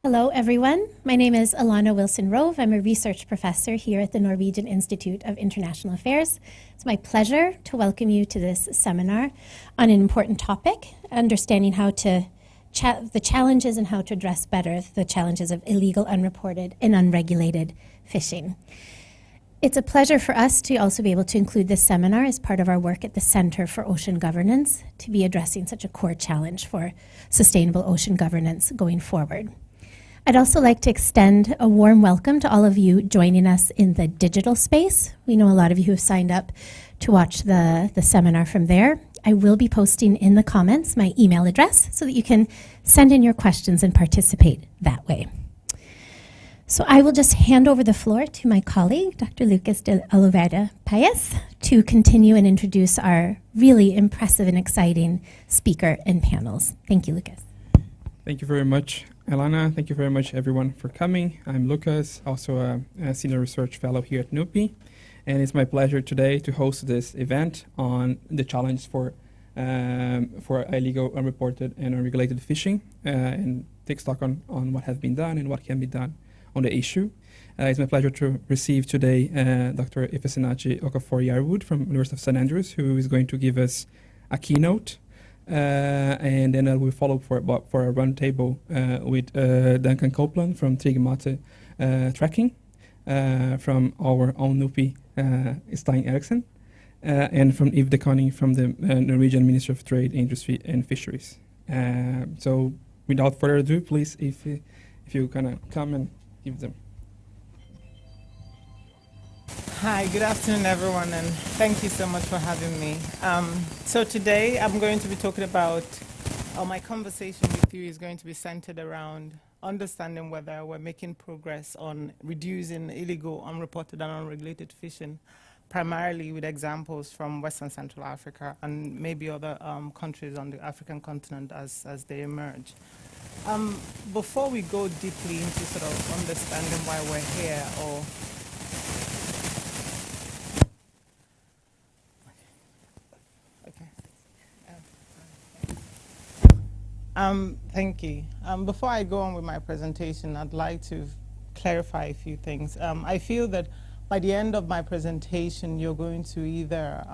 Hello, everyone. My name is Alana Wilson-Rove. I'm a research professor here at the Norwegian Institute of International Affairs. It's my pleasure to welcome you to this seminar on an important topic, understanding how to the challenges and how to address better the challenges of illegal, unreported, and unregulated fishing. It's a pleasure for us to also be able to include this seminar as part of our work at the Center for Ocean Governance to be addressing such a core challenge for sustainable ocean governance going forward. I'd also like to extend a warm welcome to all of you joining us in the digital space. We know a lot of you have signed up to watch the seminar from there. I will be posting in the comments my email address so that you can send in your questions and participate that way. So I will just hand over the floor to my colleague, Dr. Lucas De Oliveira, to continue and introduce our really impressive and exciting speaker and panels. Thank you, Lucas. Thank you very much, Alana. Thank you very much, everyone, for coming. I'm Lucas, also a senior research fellow here at NUPI, and it's my pleasure today to host this event on the challenge for illegal, unreported, and unregulated fishing, and take stock on what has been done and what can be done on the issue. It's my pleasure to receive today Dr. Ifesinachi Okafor-Yarwood from University of St. Andrews, who is going to give us a keynote. And then we'll follow for a roundtable with Duncan Copeland from Trigmate Tracking, from our own NUPI, Stein Eriksen, and from Yves de Koning from the Norwegian Ministry of Trade, Industry and Fisheries. So without further ado, please, if you kind of come and give them. Hi, good afternoon, everyone, and thank you so much for having me. So today I'm going to be talking about, my conversation with you is going to be centered around understanding whether we're making progress on reducing illegal, unreported, and unregulated fishing, primarily with examples from West and Central Africa and maybe other countries on the African continent as they emerge. Before we go deeply into sort of understanding why we're here, or thank you. Before I go on with my presentation, I'd like to clarify a few things. I feel that by the end of my presentation, you're going to either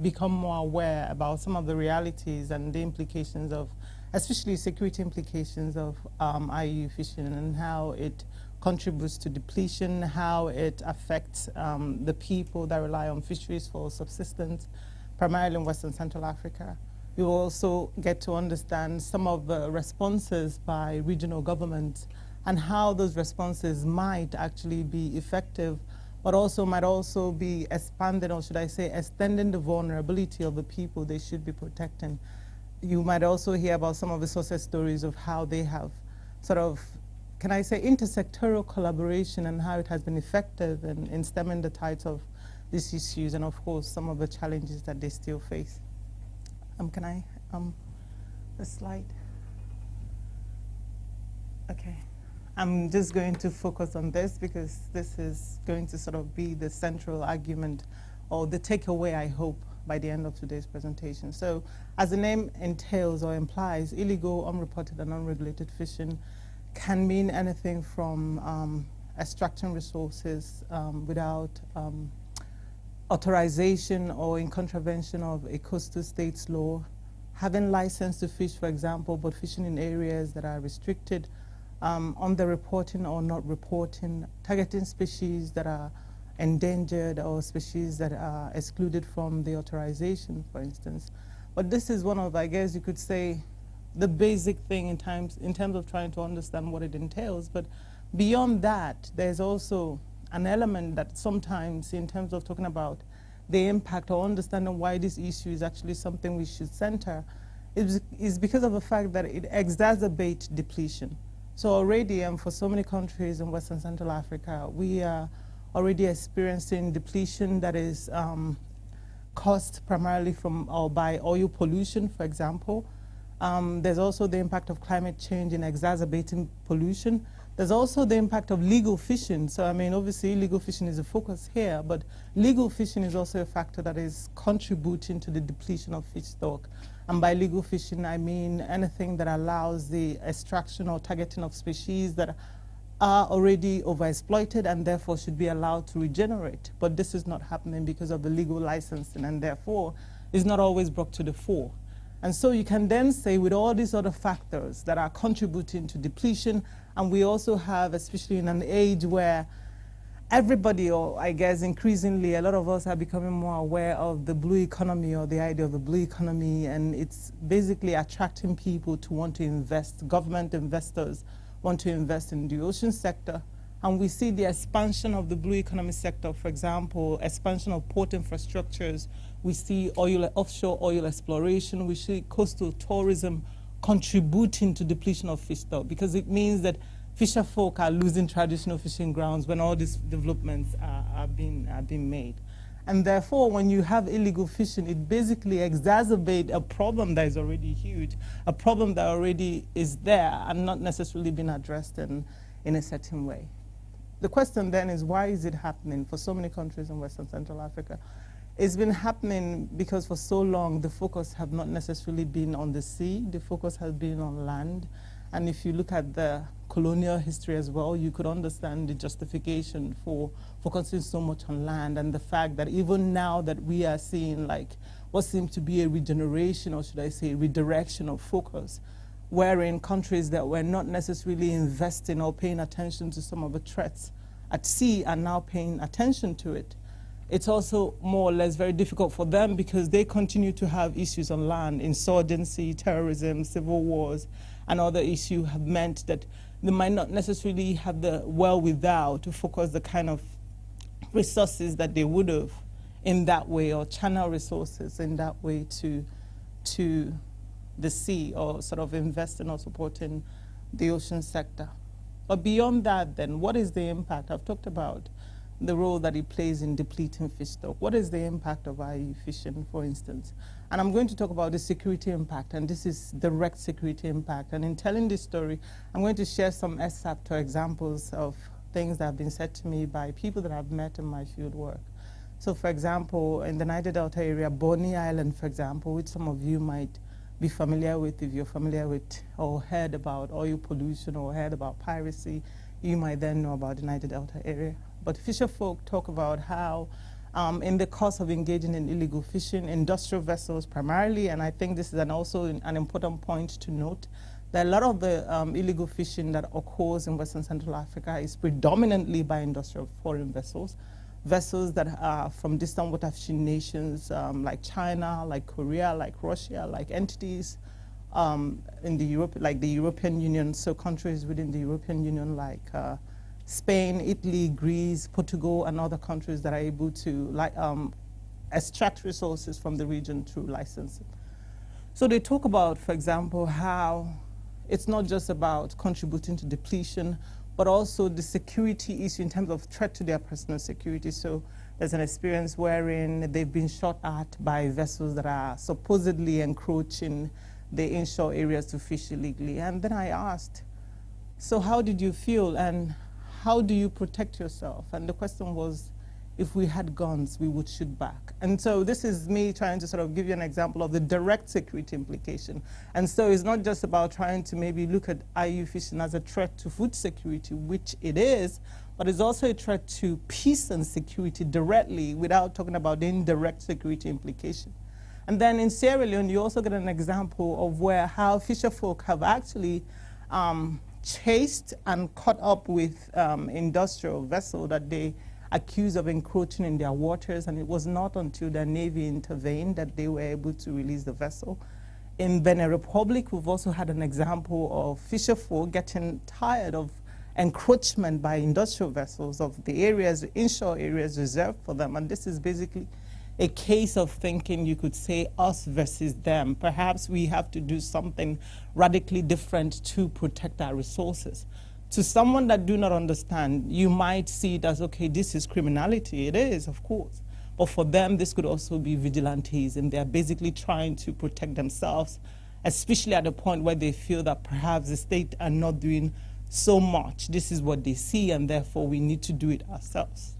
become more aware about some of the realities and the implications of, especially security implications of IUU fishing and how it contributes to depletion, how it affects the people that rely on fisheries for subsistence, primarily in West and Central Africa. You will also get to understand some of the responses by regional governments and how those responses might actually be effective, but also might also be expanded, or should I say, extending the vulnerability of the people they should be protecting. You might also hear about some of the success stories of how they have sort of, can I say, intersectoral collaboration and how it has been effective in stemming the tides of these issues, and of course, some of the challenges that they still face. Can I, the slide? Okay. I'm just going to focus on this because this is going to sort of be the central argument or the takeaway, I hope, by the end of today's presentation. So as the name entails or implies, illegal, unreported, and unregulated fishing can mean anything from extracting resources without authorization or in contravention of a coastal state's law, having license to fish, for example, but fishing in areas that are restricted, underreporting or not reporting, targeting species that are endangered or species that are excluded from the authorization, for instance. But this is one of, I guess you could say, the basic thing in terms of trying to understand what it entails. But beyond that, there's also an element that sometimes, in terms of talking about the impact or understanding why this issue is actually something we should center, is because of the fact that it exacerbates depletion. So already, for so many countries in West and Central Africa, we are already experiencing depletion that is caused primarily from or by oil pollution, for example. There's also the impact of climate change in exacerbating pollution. There's also the impact of legal fishing. So, I mean, obviously, illegal fishing is a focus here, but legal fishing is also a factor that is contributing to the depletion of fish stock. And by illegal fishing, I mean anything that allows the extraction or targeting of species that are already overexploited and therefore should be allowed to regenerate. But this is not happening because of the legal licensing, and therefore is not always brought to the fore. And so you can then say, with all these other factors that are contributing to depletion, and we also have, especially in an age where everybody, or I guess increasingly, a lot of us are becoming more aware of the blue economy or the idea of the blue economy, and it's basically attracting people to want to invest. Government investors want to invest in the ocean sector. And we see the expansion of the blue economy sector, for example, expansion of port infrastructures. We see offshore oil exploration. We see coastal tourism contributing to depletion of fish stock, because it means that fisher folk are losing traditional fishing grounds when all these developments are being made. And therefore, when you have illegal fishing, it basically exacerbates a problem that is already huge, a problem that already is there and not necessarily being addressed in a certain way. The question then is, why is it happening for so many countries in West and Central Africa? It's been happening because for so long the focus have not necessarily been on the sea, the focus has been on land. And if you look at the colonial history as well, you could understand the justification for focusing so much on land, and the fact that even now that we are seeing like what seems to be a regeneration, or should I say redirection of focus, wherein countries that were not necessarily investing or paying attention to some of the threats at sea are now paying attention to it. It's also more or less very difficult for them because they continue to have issues on land. Insurgency, terrorism, civil wars, and other issues have meant that they might not necessarily have the wherewithal to focus the kind of resources that they would have in that way, or channel resources in that way to the sea, or sort of investing or supporting the ocean sector. But beyond that then, what is the impact? I've talked about the role that it plays in depleting fish stock. What is the impact of IUU fishing, for instance? And I'm going to talk about the security impact, and this is direct security impact. And in telling this story, I'm going to share some excerpts or examples of things that have been said to me by people that I've met in my field work. So for example, in the Niger Delta area, Bonny Island, for example, which some of you might be familiar with if you're familiar with or heard about oil pollution or heard about piracy, you might then know about the Niger Delta area. But fisher folk talk about how in the course of engaging in illegal fishing, industrial vessels primarily, and I think this is also an important point to note, that a lot of the illegal fishing that occurs in Western Central Africa is predominantly by industrial foreign vessels, vessels that are from distant water fishing nations like China, like Korea, like Russia, like entities in the European Union, so countries within the European Union like Spain, Italy, Greece, Portugal, and other countries that are able to extract resources from the region through licensing. So they talk about, for example, how it's not just about contributing to depletion, but also the security issue in terms of threat to their personal security. So there's an experience wherein they've been shot at by vessels that are supposedly encroaching the inshore areas to fish illegally. And then I asked, so how did you feel, and how do you protect yourself? And the question was, if we had guns, we would shoot back. And so this is me trying to sort of give you an example of the direct security implication. And so it's not just about trying to maybe look at IUU fishing as a threat to food security, which it is, but it's also a threat to peace and security directly, without talking about the indirect security implication. And then in Sierra Leone, you also get an example of how fisher folk have actually chased and caught up with industrial vessel that they accused of encroaching in their waters, and it was not until the Navy intervened that they were able to release the vessel. In Benin Republic, we've also had an example of fisher folk getting tired of encroachment by industrial vessels of the areas, the inshore areas reserved for them, and this is basically a case of thinking, you could say, us versus them. Perhaps we have to do something radically different to protect our resources. To someone that do not understand, you might see it as, okay, this is criminality. It is, of course. But for them, this could also be vigilantes, and they're basically trying to protect themselves, especially at the point where they feel that perhaps the state are not doing so much. This is what they see, and therefore we need to do it ourselves.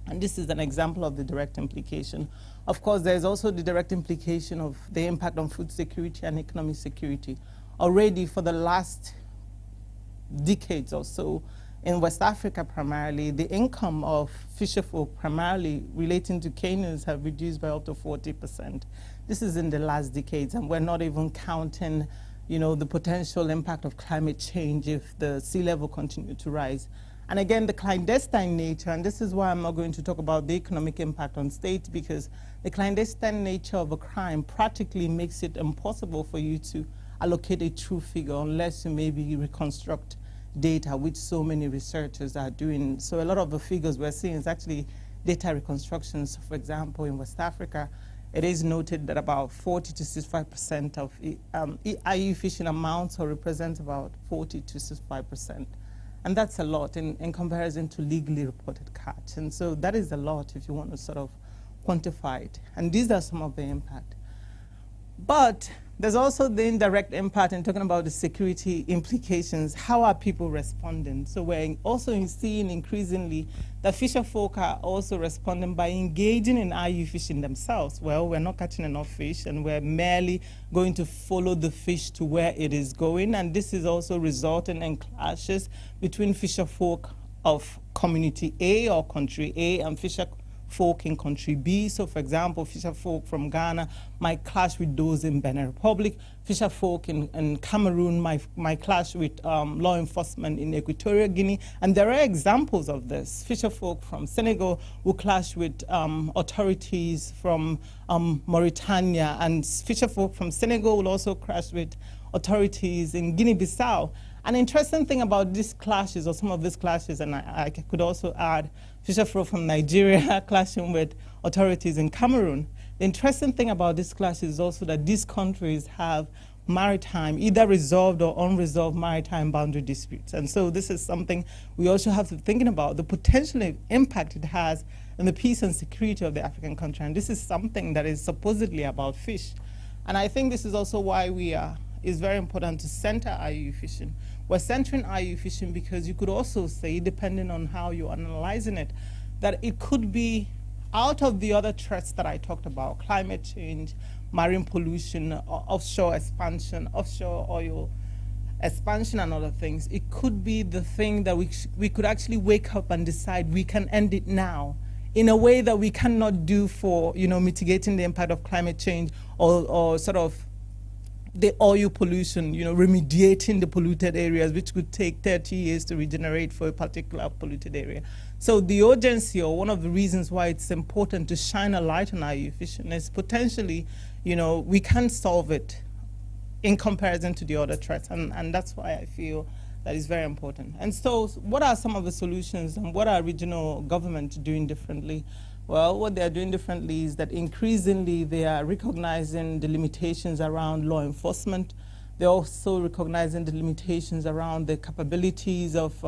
And this is an example of the direct implication Of course, there's also the direct implication of the impact on food security and economic security. Already for the last decades or so, in West Africa primarily, the income of fisherfolk primarily relating to canoes have reduced by up to 40%. This is in the last decades, and we're not even counting, the potential impact of climate change if the sea level continues to rise. And again, the clandestine nature, and this is why I'm not going to talk about the economic impact on states, because the clandestine nature of a crime practically makes it impossible for you to allocate a true figure unless you maybe reconstruct data, which so many researchers are doing. So a lot of the figures we're seeing is actually data reconstructions. For example, in West Africa, it is noted that about 40 to 65% of IU fishing amounts or represents about 40 to 65%. And that's a lot in comparison to legally reported catch. And so that is a lot if you want to sort of quantify it. And these are some of the impact. But there's also the indirect impact in talking about the security implications. How are people responding? So we're also seeing increasingly that fisherfolk are also responding by engaging in IU fishing themselves. Well, we're not catching enough fish, and we're merely going to follow the fish to where it is going. And this is also resulting in clashes between fisherfolk of community A or country A and fisherfolk in country B. So for example, fisherfolk from Ghana might clash with those in Benin Republic. Fisherfolk in Cameroon might clash with law enforcement in Equatorial Guinea. And there are examples of this. Fisherfolk from Senegal will clash with authorities from Mauritania, and fisherfolk from Senegal will also clash with authorities in Guinea-Bissau. An interesting thing about these clashes, or some of these clashes, and I could also add fisherfolk from Nigeria clashing with authorities in Cameroon. The interesting thing about these clashes is also that these countries have maritime, either resolved or unresolved maritime boundary disputes. And so this is something we also have to be thinking about, the potential impact it has on the peace and security of the African country. And this is something that is supposedly about fish. And I think this is also why it's very important to center IU fishing. We're centering IU fishing because you could also say, depending on how you're analyzing it, that it could be out of the other threats that I talked about, climate change, marine pollution, offshore expansion, offshore oil expansion and other things. It could be the thing that we could actually wake up and decide we can end it now in a way that we cannot do for mitigating the impact of climate change or sort of the oil pollution, remediating the polluted areas, which could take 30 years to regenerate for a particular polluted area. So the urgency, or one of the reasons why it's important to shine a light on IU fishing, is potentially, we can solve it in comparison to the other threats. And that's why I feel that is very important. And so what are some of the solutions, and what are regional governments doing differently? Well, what they are doing differently is that increasingly they are recognizing the limitations around law enforcement. They're also recognizing the limitations around the capabilities of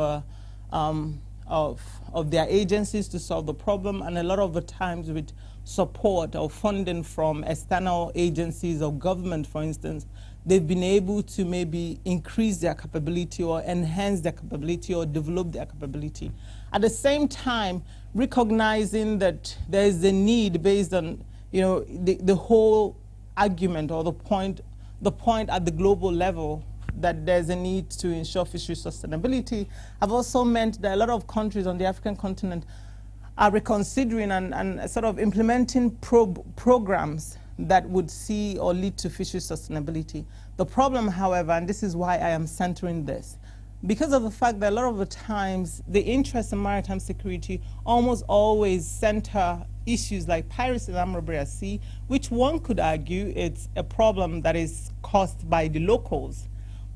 their agencies to solve the problem, and a lot of the times with support or funding from external agencies or government, for instance, they've been able to maybe increase their capability or enhance their capability or develop their capability. At the same time, recognizing that there is a need based on, the whole argument or the point at the global level that there's a need to ensure fishery sustainability, have also meant that a lot of countries on the African continent are reconsidering and sort of implementing programs that would see or lead to fishery sustainability. The problem, however, and this is why I am centering this, because of the fact that a lot of the times the interest in maritime security almost always center issues like piracy and armed robbery at sea, which one could argue it's a problem that is caused by the locals,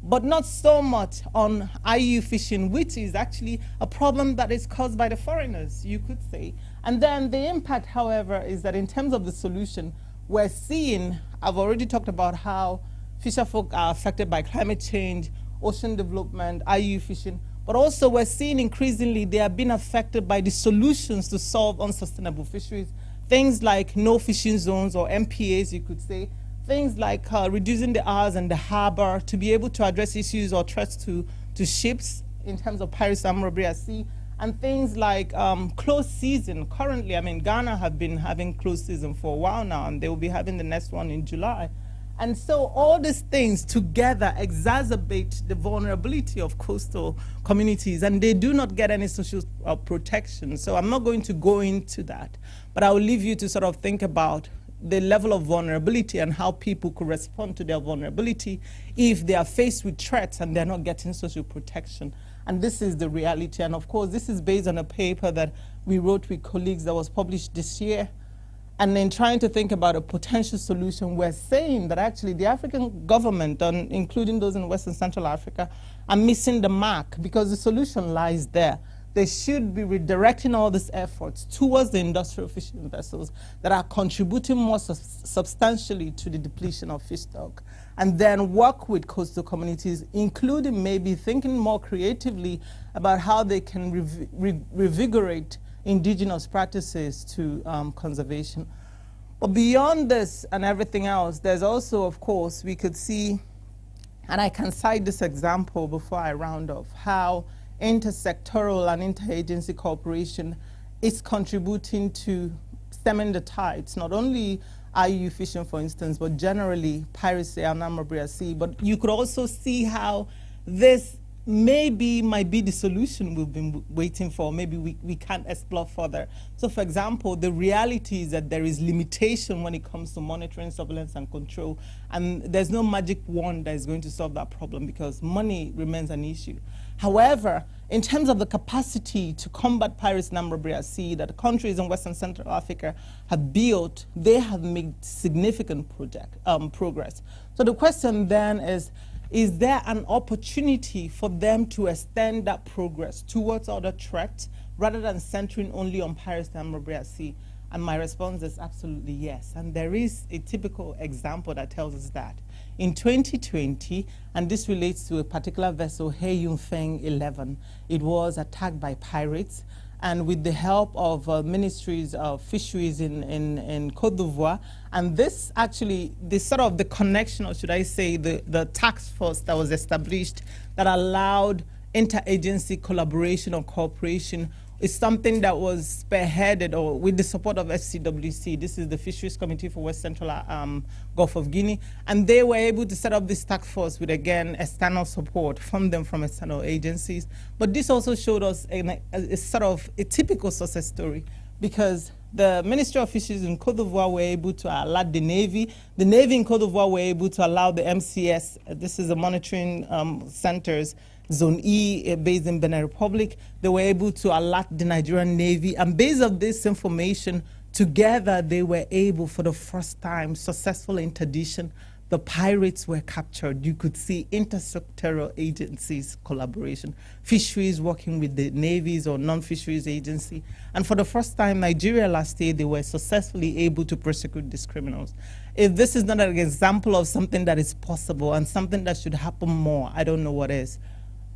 but not so much on IU fishing, which is actually a problem that is caused by the foreigners, you could say. And then the impact, however, is that in terms of the solution, we're seeing, I've already talked about how fisherfolk are affected by climate change, ocean development, IU fishing, but also we're seeing increasingly they are being affected by the solutions to solve unsustainable fisheries. Things like no fishing zones, or MPAs, you could say. Things like reducing the hours in the harbor to be able to address issues or threats to ships in terms of piracy and robbery at sea. And things like closed season. Currently, I mean, Ghana have been having closed season for a while now, and they will be having the next one in July. And so all these things together exacerbate the vulnerability of coastal communities, and they do not get any social protection. So I'm not going to go into that, but I will leave you to sort of think about the level of vulnerability and how people could respond to their vulnerability if they are faced with threats and they're not getting social protection. And this is the reality. And of course, this is based on a paper that we wrote with colleagues that was published this year. And then trying to think about a potential solution, we're saying that actually the African government, including those in West and Central Africa, are missing the mark because the solution lies there. They should be redirecting all these efforts towards the industrial fishing vessels that are contributing more substantially to the depletion of fish stock, and then work with coastal communities, including maybe thinking more creatively about how they can revigorate indigenous practices to conservation. But beyond this and everything else, there's also, of course, we could see, and I can cite this example before I round off, how intersectoral and interagency cooperation is contributing to stemming the tides, not only IUU fishing, for instance, but generally piracy and Namibia Sea. But you could also see how this might be the solution we've been waiting for. Maybe we can't explore further. So for example, the reality is that there is limitation when it comes to monitoring, surveillance, and control. And there's no magic wand that is going to solve that problem because money remains an issue. However, in terms of the capacity to combat piracy in Namibia Sea that countries in West and Central Africa have built, they have made significant progress. So the question then is there an opportunity for them to extend that progress towards other threats rather than centering only on piracy in Namibia Sea? And my response is absolutely yes. And there is a typical example that tells us that. In 2020, and this relates to a particular vessel, He Yunfeng 11, it was attacked by pirates. And with the help of ministries of fisheries in Côte d'Ivoire, and this actually, the connection, or should I say, the task force that was established that allowed interagency collaboration or cooperation is something that was spearheaded or with the support of FCWC. This is the Fisheries Committee for West Central Gulf of Guinea. And they were able to set up this task force with, again, external support from them, from external agencies. But this also showed us a sort of a typical success story because the Ministry of Fisheries in Côte d'Ivoire were able to alert the Navy. The Navy in Côte d'Ivoire were able to allow the MCS, this is the monitoring centers, Zone E, based in Benin Republic. They were able to alert the Nigerian Navy, and based on this information, together they were able, for the first time, successful interdiction. The pirates were captured. You could see intersectoral agencies collaboration, fisheries working with the navies or non-fisheries agency. And for the first time, Nigeria last year, they were successfully able to prosecute these criminals. If this is not an example of something that is possible and something that should happen more, I don't know what is.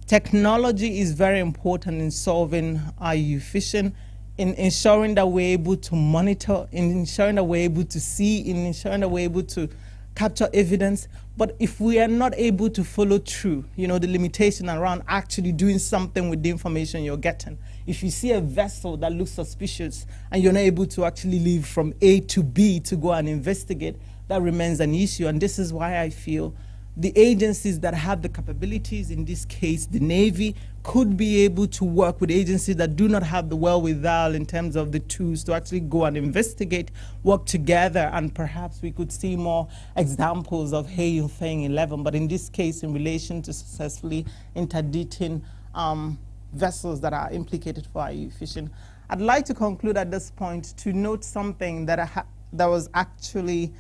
Technology is very important in solving IUU fishing, in ensuring that we're able to monitor, in ensuring that we're able to see, in ensuring that we're able to capture evidence. But if we are not able to follow through, the limitation around actually doing something with the information you're getting. If you see a vessel that looks suspicious and you're not able to actually leave from A to B to go and investigate, that remains an issue. And this is why I feel the agencies that have the capabilities, in this case, the Navy, could be able to work with agencies that do not have the wherewithal in terms of the tools to actually go and investigate, work together, and perhaps we could see more examples of He Yunfeng 11, but in this case, in relation to successfully interdicting vessels that are implicated for IUU fishing. I'd like to conclude at this point to note something that was actually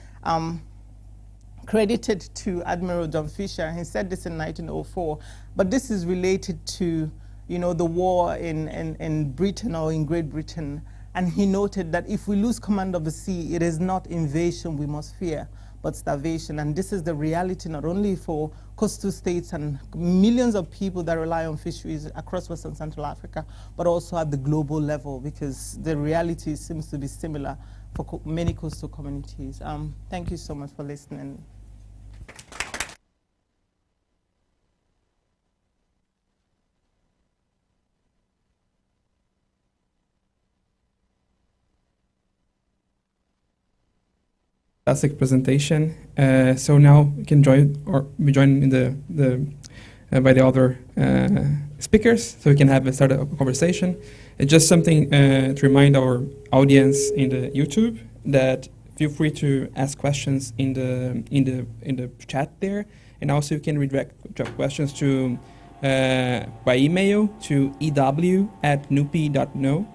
credited to Admiral John Fisher. He said this in 1904, but this is related to, the war in Britain or in Great Britain. And he noted that if we lose command of the sea, it is not invasion we must fear, but starvation. And this is the reality not only for coastal states and millions of people that rely on fisheries across West and Central Africa, but also at the global level, because the reality seems to be similar for many coastal communities. Thank you so much for listening. fantastic presentation. So now you can join or be joined in by the other speakers, so we can start a conversation. It's just something to remind our audience in the YouTube that feel free to ask questions in the chat there, and also you can redirect questions to by email to ew@nupi.no.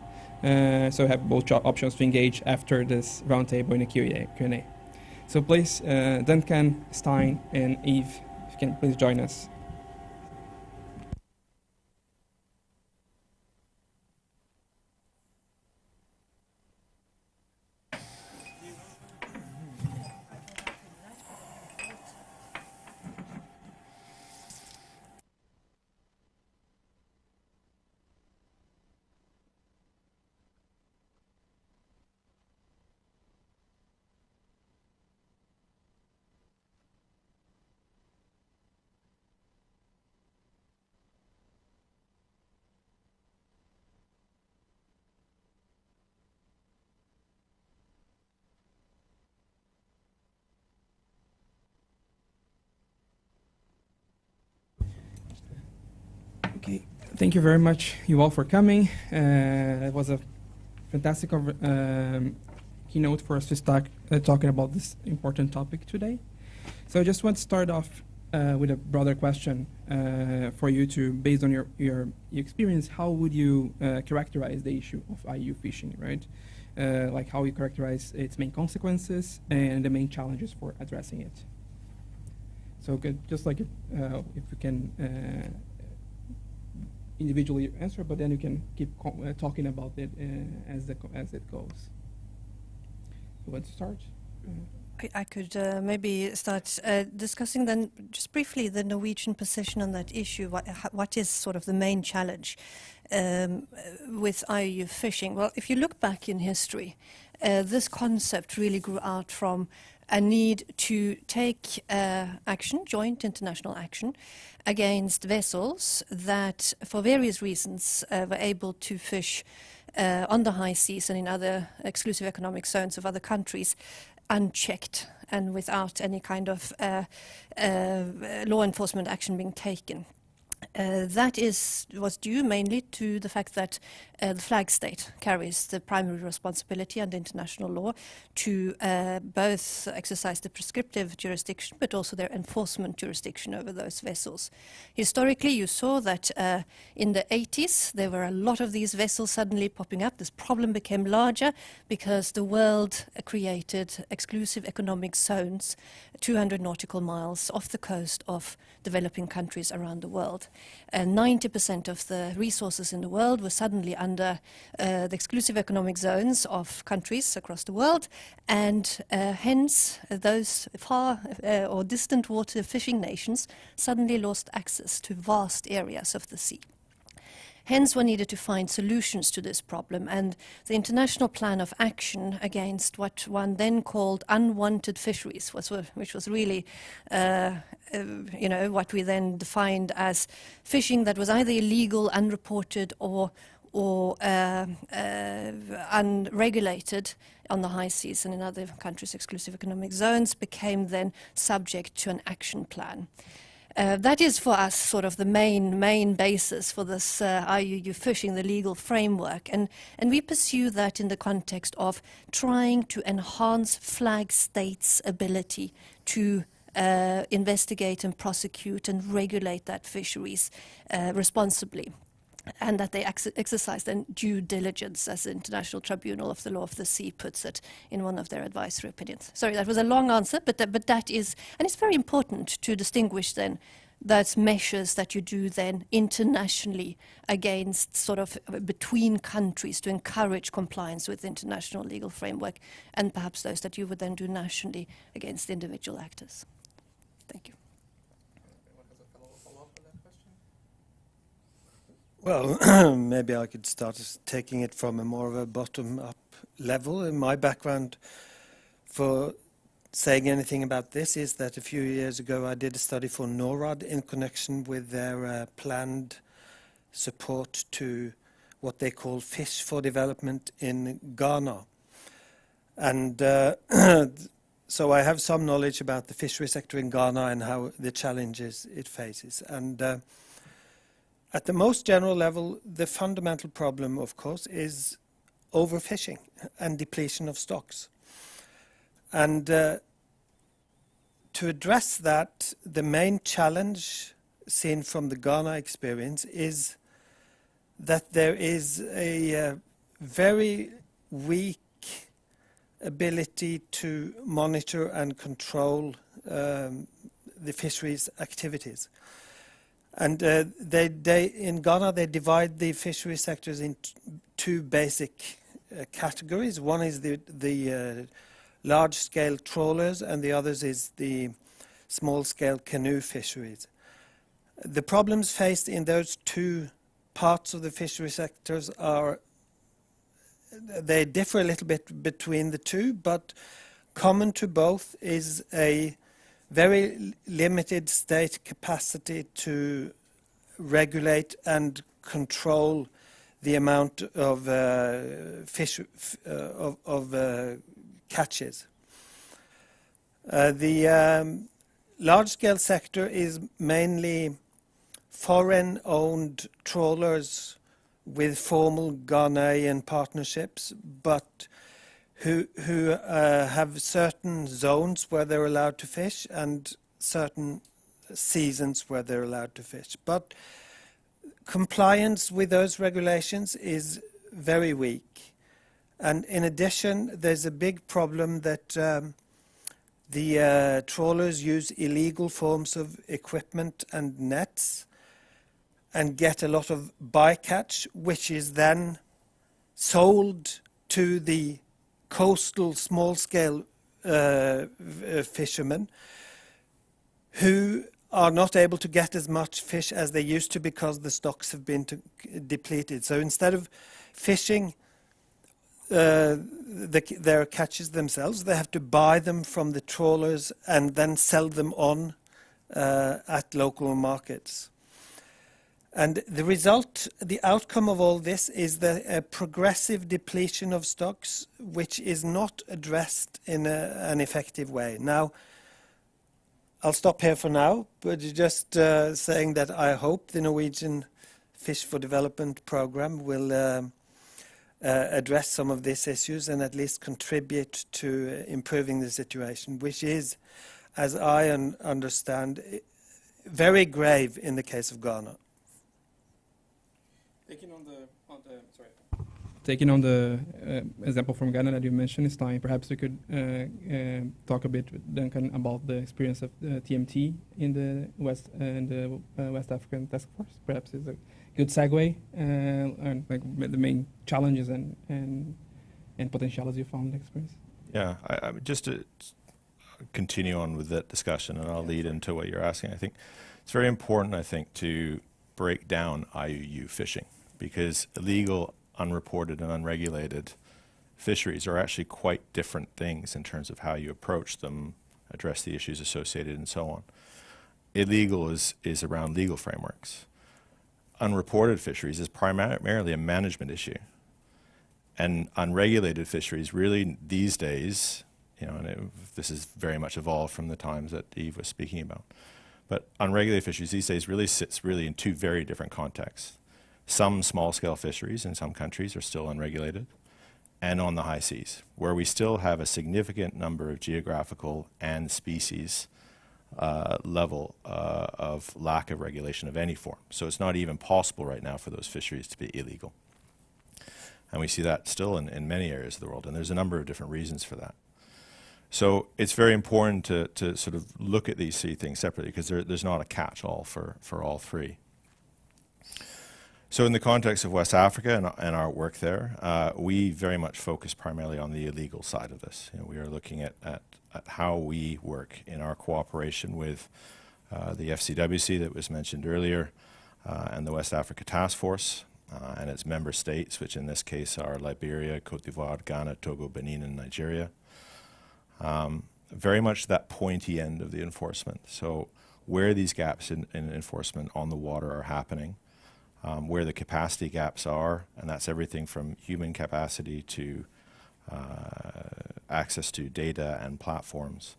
So have both options to engage after this roundtable in the Q&A. So please, Duncan, Stein, and Eve, if you can please join us. Okay, thank you very much, you all, for coming. It was a fantastic keynote for us to start talking about this important topic today. So I just want to start off with a broader question for you to, based on your experience, how would you characterize the issue of IUU fishing, right? Like how you characterize its main consequences and the main challenges for addressing it. So just like if you can individually answer, but then you can keep talking about it as it goes. You want to start? I could maybe start discussing then just briefly the Norwegian position on that issue. What is sort of the main challenge with IUU fishing? Well, if you look back in history, this concept really grew out from a need to take action, joint international action, against vessels that, for various reasons, were able to fish on the high seas and in other exclusive economic zones of other countries unchecked and without any kind of law enforcement action being taken. That was due mainly to the fact that the flag state carries the primary responsibility under international law to both exercise the prescriptive jurisdiction but also their enforcement jurisdiction over those vessels. Historically, you saw that in the 80s there were a lot of these vessels suddenly popping up. This problem became larger because the world created exclusive economic zones 200 nautical miles off the coast of developing countries around the world. 90% of the resources in the world were suddenly under the exclusive economic zones of countries across the world, and hence those far or distant water fishing nations suddenly lost access to vast areas of the sea. Hence, one needed to find solutions to this problem, and the International Plan of Action against what one then called unwanted fisheries, which was really, what we then defined as fishing that was either illegal, unreported, or unregulated on the high seas and in other countries' exclusive economic zones, became then subject to an action plan. That is for us sort of the main basis for this IUU fishing, the legal framework, and we pursue that in the context of trying to enhance flag states' ability to investigate and prosecute and regulate that fisheries responsibly, and that they exercise then due diligence, as the International Tribunal of the Law of the Sea puts it in one of their advisory opinions. Sorry, that was a long answer, but that is, and it's very important to distinguish then those measures that you do then internationally against sort of between countries to encourage compliance with international legal framework, and perhaps those that you would then do nationally against individual actors. Thank you. Well, maybe I could start taking it from a more of a bottom-up level. In my background for saying anything about this is that a few years ago I did a study for NORAD in connection with their planned support to what they call Fish for Development in Ghana. And so I have some knowledge about the fishery sector in Ghana and how the challenges it faces. And at the most general level, the fundamental problem, of course, is overfishing and depletion of stocks. And to address that, the main challenge seen from the Ghana experience is that there is a very weak ability to monitor and control the fisheries activities. And in Ghana, they divide the fishery sectors into two basic categories. One is the large-scale trawlers, and the others is the small-scale canoe fisheries. The problems faced in those two parts of the fishery sectors they differ a little bit between the two, but common to both is a very limited state capacity to regulate and control the amount of catches. The large-scale sector is mainly foreign-owned trawlers with formal Ghanaian partnerships, but who have certain zones where they're allowed to fish and certain seasons where they're allowed to fish. But compliance with those regulations is very weak. And in addition, there's a big problem that the trawlers use illegal forms of equipment and nets and get a lot of bycatch, which is then sold to the coastal small-scale fishermen who are not able to get as much fish as they used to because the stocks have been depleted. So instead of fishing their catches themselves, they have to buy them from the trawlers and then sell them on at local markets. And the result, the outcome of all this is a progressive depletion of stocks, which is not addressed in an effective way. Now, I'll stop here for now, but just saying that I hope the Norwegian Fish for Development program will address some of these issues and at least contribute to improving the situation, which is, as I understand, very grave in the case of Ghana. Taking on the example from Ghana that you mentioned, Stein, perhaps you could talk a bit with Duncan about the experience of TMT in the West African Task Force. Perhaps it's a good segue and like the main challenges and potentialities you found in the experience. Yeah, I just to continue on with that discussion, and I'll lead into what you're asking. I think it's very important, to break down IUU fishing, because illegal, unreported and unregulated fisheries are actually quite different things in terms of how you approach them, address the issues associated and so on. Illegal is around legal frameworks. Unreported fisheries is primarily a management issue. And unregulated fisheries really these days, this is very much evolved from the times that Eve was speaking about. But unregulated fisheries these days really sits in two very different contexts. Some small-scale fisheries in some countries are still unregulated, and on the high seas, where we still have a significant number of geographical and species level of lack of regulation of any form. So it's not even possible right now for those fisheries to be illegal. And we see that still in many areas of the world, and there's a number of different reasons for that. So it's very important to sort of look at these three things separately, because there's not a catch-all for all three. So in the context of West Africa and our work there, we very much focus primarily on the illegal side of this. We are looking at how we work in our cooperation with the FCWC that was mentioned earlier, and the West Africa Task Force, and its member states, which in this case are Liberia, Cote d'Ivoire, Ghana, Togo, Benin, and Nigeria. Very much that pointy end of the enforcement. So where these gaps in enforcement on the water are happening, where the capacity gaps are, and that's everything from human capacity to access to data and platforms,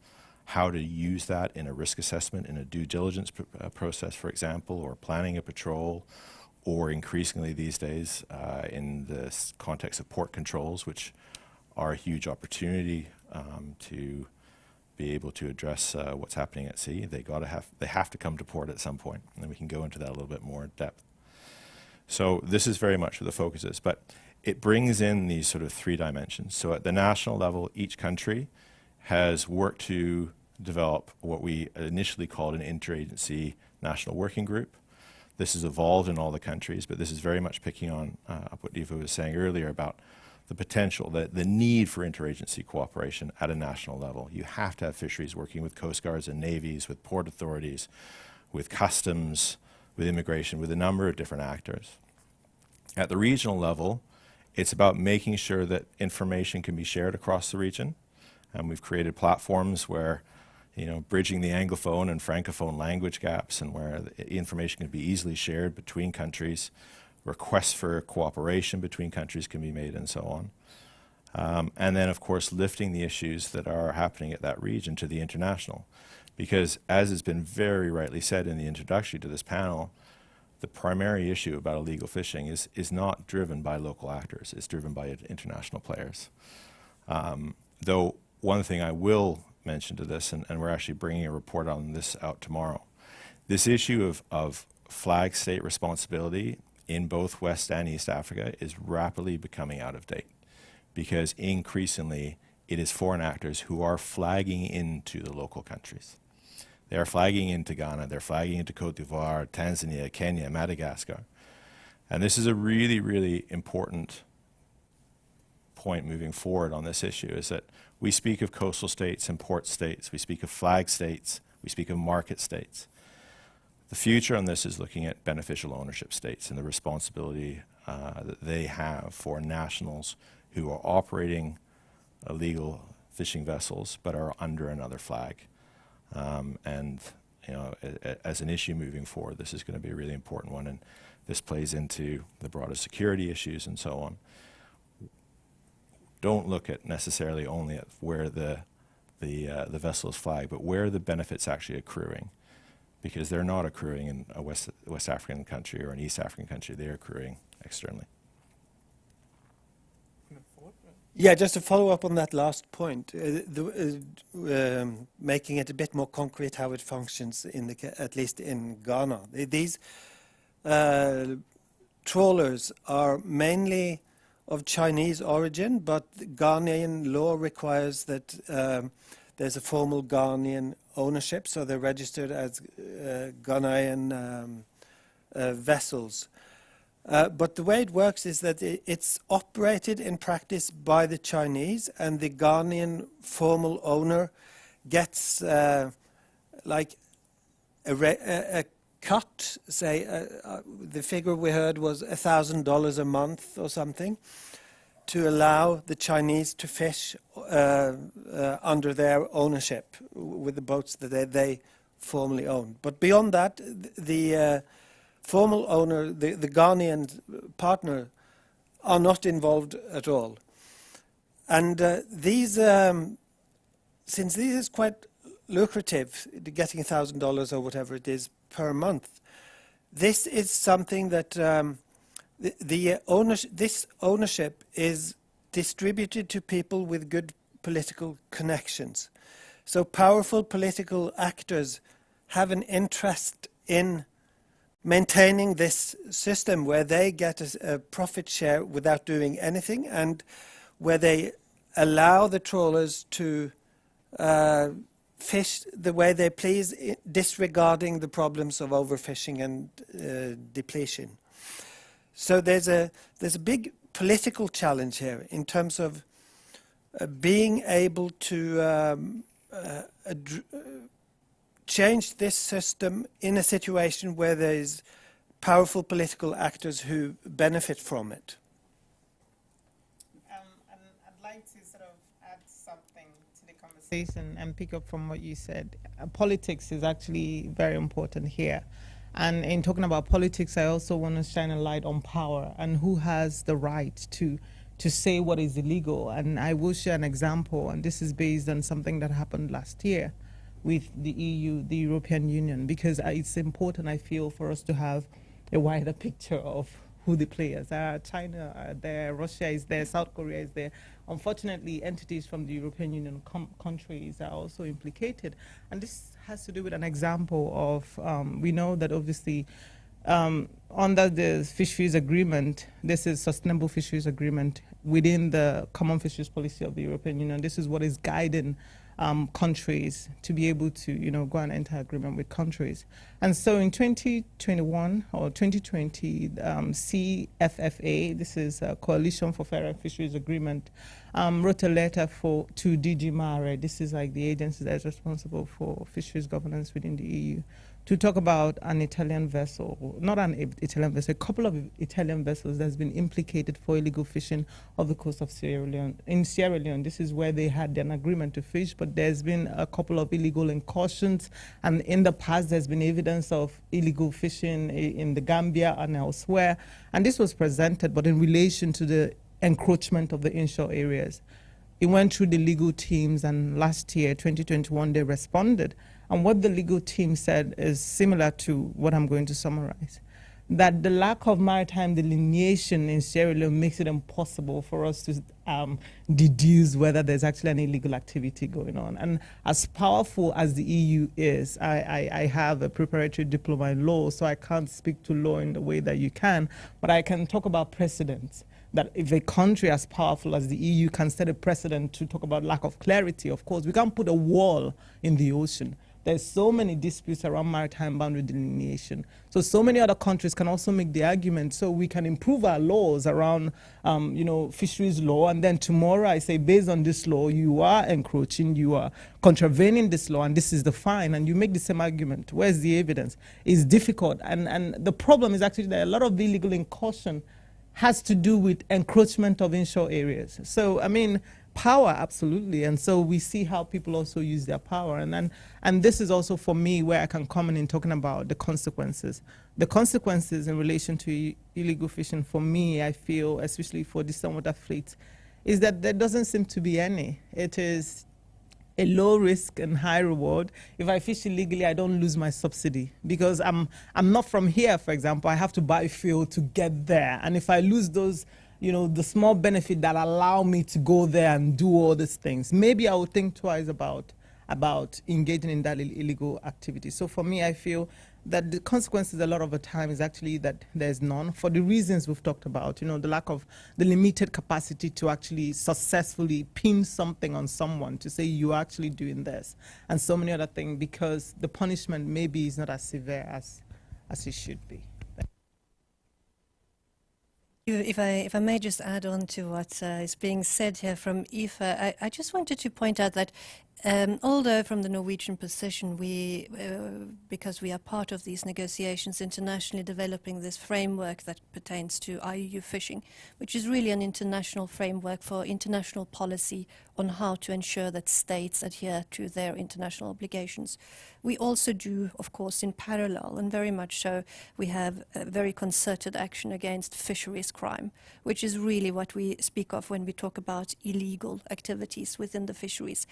how to use that in a risk assessment, in a due diligence process, for example, or planning a patrol, or increasingly these days in the context of port controls, which are a huge opportunity to be able to address what's happening at sea. They have to come to port at some point, and we can go into that a little bit more in depth. So this is very much where the focus is, but it brings in these sort of three dimensions. So at the national level, each country has worked to develop what we initially called an interagency national working group. This has evolved in all the countries, but this is very much picking on what Eva was saying earlier about the potential, the need for interagency cooperation at a national level. You have to have fisheries working with coast guards and navies, with port authorities, with customs, with immigration, with a number of different actors. At the regional level, it's about making sure that information can be shared across the region. And we've created platforms where, bridging the Anglophone and Francophone language gaps, and where the information can be easily shared between countries. Requests for cooperation between countries can be made, and so on. And then, of course, lifting the issues that are happening at that region to the international. Because, as has been very rightly said in the introduction to this panel, the primary issue about illegal fishing is not driven by local actors, it's driven by international players. Though one thing I will mention to this, and we're actually bringing a report on this out tomorrow, this issue of flag state responsibility in both West and East Africa is rapidly becoming out of date, because increasingly it is foreign actors who are flagging into the local countries. They are flagging into Ghana, they're flagging into Cote d'Ivoire, Tanzania, Kenya, Madagascar. And this is a really, really important point moving forward on this issue, is that we speak of coastal states and port states, we speak of flag states, we speak of market states. The future on this is looking at beneficial ownership states and the responsibility that they have for nationals who are operating illegal fishing vessels but are under another flag. And as an issue moving forward, this is going to be a really important one, and this plays into the broader security issues and so on. Don't look at necessarily only at where the vessel is flagged, but where the benefits actually accruing, because they're not accruing in a West African country or an East African country. They're accruing externally. Yeah, just to follow up on that last point, making it a bit more concrete how it functions at least in Ghana. These trawlers are mainly of Chinese origin, but Ghanaian law requires that there's a formal Ghanaian ownership, so they're registered as Ghanaian vessels. But the way it works is that it's operated in practice by the Chinese, and the Ghanaian formal owner gets like a cut, say the figure we heard was $1,000 a month or something, to allow the Chinese to fish under their ownership with the boats that they formally own. But beyond that, the formal owner, the Ghanaian partner, are not involved at all. And since these is quite lucrative, getting $1,000 or whatever it is per month, this is something that this ownership is distributed to people with good political connections. So powerful political actors have an interest in maintaining this system where they get a profit share without doing anything, and where they allow the trawlers to fish the way they please, disregarding the problems of overfishing and depletion. So there's a big political challenge here in terms of being able to change this system in a situation where there's powerful political actors who benefit from it. And I'd like to sort of add something to the conversation and pick up from what you said. Politics is actually very important here. And in talking about politics, I also want to shine a light on power and who has the right to to say what is illegal. And I will share an example, and this is based on something that happened last year with the EU, the European Union, because it's important, I feel, for us to have a wider picture of who the players are. China are there, Russia is there, South Korea is there. Unfortunately, entities from the European Union countries are also implicated. And this has to do with an example of, we know that obviously under the fisheries agreement, this is sustainable fisheries agreement within the common fisheries policy of the European Union. This is what is guiding countries to be able to, go and enter agreement with countries. And so in 2021 or 2020, CFFA, this is a Coalition for Fair and Fisheries Agreement, wrote a letter to DG Mare. This is like the agency that is responsible for fisheries governance within the EU, to talk about an Italian vessel, not an Italian vessel, a couple of Italian vessels that's been implicated for illegal fishing off the coast of Sierra Leone. In Sierra Leone, this is where they had an agreement to fish, but there's been a couple of illegal incursions, and in the past there's been evidence of illegal fishing in the Gambia and elsewhere, and this was presented, but in relation to the encroachment of the inshore areas. It went through the legal teams, and last year, 2021, they responded. And what the legal team said is similar to what I'm going to summarize, that the lack of maritime delineation in Sierra Leone makes it impossible for us to deduce whether there's actually an illegal activity going on. And as powerful as the EU is, I have a preparatory diploma in law, so I can't speak to law in the way that you can, but I can talk about precedents. That if a country as powerful as the EU can set a precedent to talk about lack of clarity, of course, we can't put a wall in the ocean. There's so many disputes around maritime boundary delineation. So many other countries can also make the argument, so we can improve our laws around, fisheries law, and then tomorrow I say, based on this law, you are encroaching, you are contravening this law, and this is the fine, and you make the same argument. Where's the evidence? It's difficult, and the problem is actually that a lot of the illegal incursion has to do with encroachment of inshore areas. So, power, absolutely. And so we see how people also use their power. And this is also, for me, where I can come in talking about the consequences. The consequences in relation to illegal fishing, for me, I feel, especially for the saltwater fleet, is that there doesn't seem to be any. It is a low risk and high reward. If I fish illegally, I don't lose my subsidy because I'm not from here, for example. I have to buy fuel to get there. And if I lose those, the small benefit that allow me to go there and do all these things, maybe I would think twice about engaging in that illegal activity. So for me, I feel that the consequences a lot of the time is actually that there's none, for the reasons we've talked about, the lack of the limited capacity to actually successfully pin something on someone to say you're actually doing this, and so many other things, because the punishment maybe is not as severe as it should be. If I may just add on to what is being said here from Aoife, I just wanted to point out that although from the Norwegian position, because we are part of these negotiations internationally, developing this framework that pertains to IUU fishing, which is really an international framework for international policy on how to ensure that states adhere to their international obligations. We also do, of course, in parallel, and very much so, we have a very concerted action against fisheries crime, which is really what we speak of when we talk about illegal activities within the fisheries.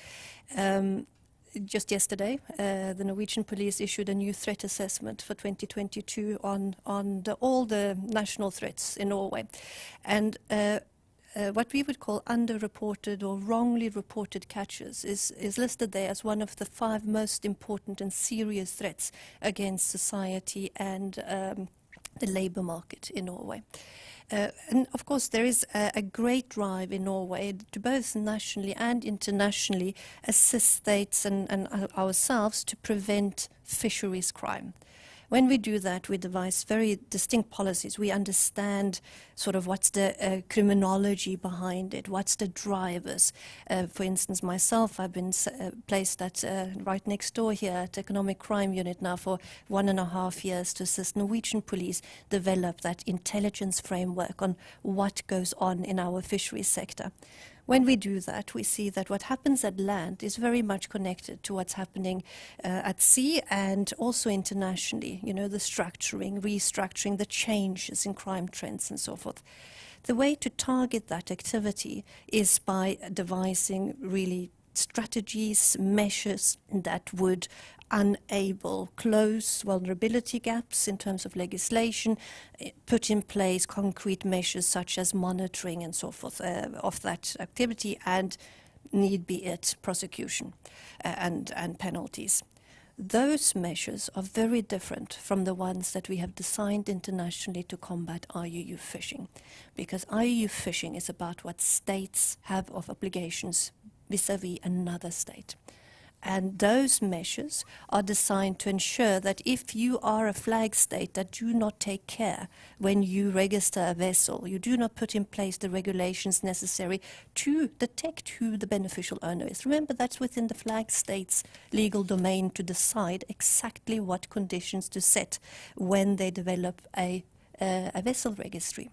Just yesterday, the Norwegian police issued a new threat assessment for 2022 on all the national threats in Norway. And what we would call underreported or wrongly reported catches is listed there as one of the 5 most important and serious threats against society and the labour market in Norway. And of course, there is a great drive in Norway to both nationally and internationally assist states and ourselves to prevent fisheries crime. When we do that, we devise very distinct policies. We understand sort of what's the criminology behind it, what's the drivers. For instance, myself, I've been placed at right next door here at Economic Crime Unit now for 1.5 years to assist Norwegian police develop that intelligence framework on what goes on in our fisheries sector. When we do that, we see that what happens at land is very much connected to what's happening at sea and also internationally, the structuring, restructuring, the changes in crime trends and so forth. The way to target that activity is by devising really strategies, measures that would enable close vulnerability gaps in terms of legislation, put in place concrete measures such as monitoring and so forth of that activity, and need be it prosecution and penalties. Those measures are very different from the ones that we have designed internationally to combat IUU fishing, because IUU fishing is about what states have of obligations vis-à-vis another state. And those measures are designed to ensure that if you are a flag state that do not take care when you register a vessel, you do not put in place the regulations necessary to detect who the beneficial owner is. Remember, that's within the flag state's legal domain to decide exactly what conditions to set when they develop a vessel registry.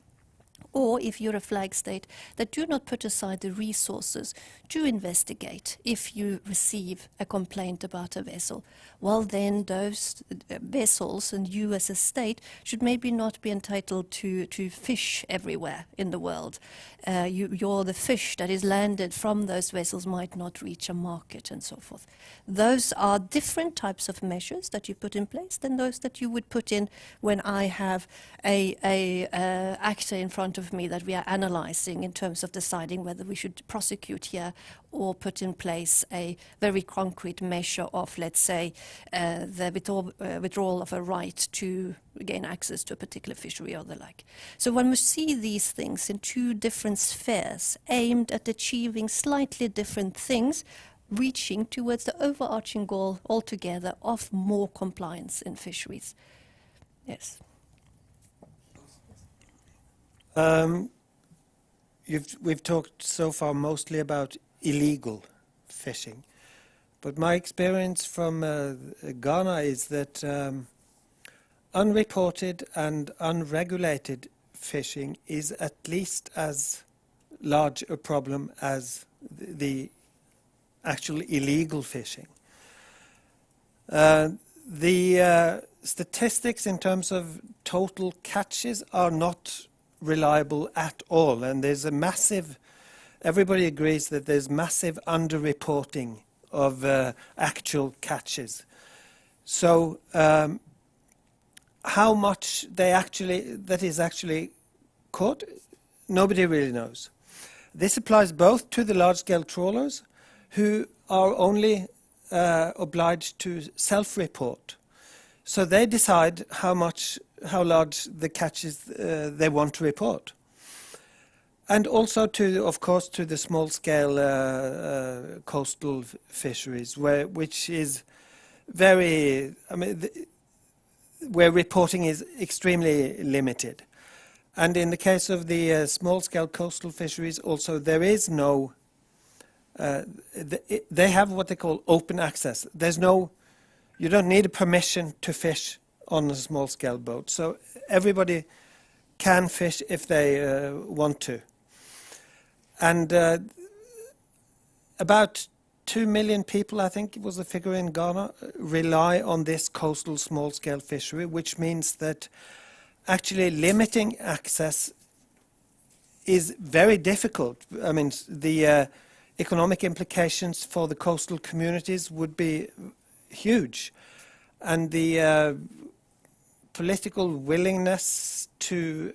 Or if you're a flag state that do not put aside the resources to investigate if you receive a complaint about a vessel, well then those vessels and you as a state should maybe not be entitled to fish everywhere in the world. You're the fish that is landed from those vessels might not reach a market and so forth. Those are different types of measures that you put in place than those that you would put in when I have a actor in front of me that we are analyzing in terms of deciding whether we should prosecute here or put in place a very concrete measure of, let's say, the withdrawal of a right to gain access to a particular fishery or the like. So one must see these things in two different spheres aimed at achieving slightly different things, reaching towards the overarching goal altogether of more compliance in fisheries. Yes. We've talked so far mostly about illegal fishing, but my experience from Ghana is that unreported and unregulated fishing is at least as large a problem as the actual illegal fishing. The statistics in terms of total catches are not reliable at all, and there's a massive, everybody agrees that there's massive underreporting of actual catches. So how much that is actually caught, nobody really knows. This applies both to the large-scale trawlers, who are only obliged to self-report. So they decide how large the catches they want to report. And also of course, to the small-scale coastal fisheries, which is very, where reporting is extremely limited. And in the case of the small-scale coastal fisheries, also there is no. They have what they call open access. You don't need a permission to fish on a small-scale boat. So everybody can fish if they want to. And about 2 million people, I think it was the figure in Ghana, rely on this coastal small-scale fishery, which means that actually limiting access is very difficult. I mean, the economic implications for the coastal communities would be huge, and the political willingness to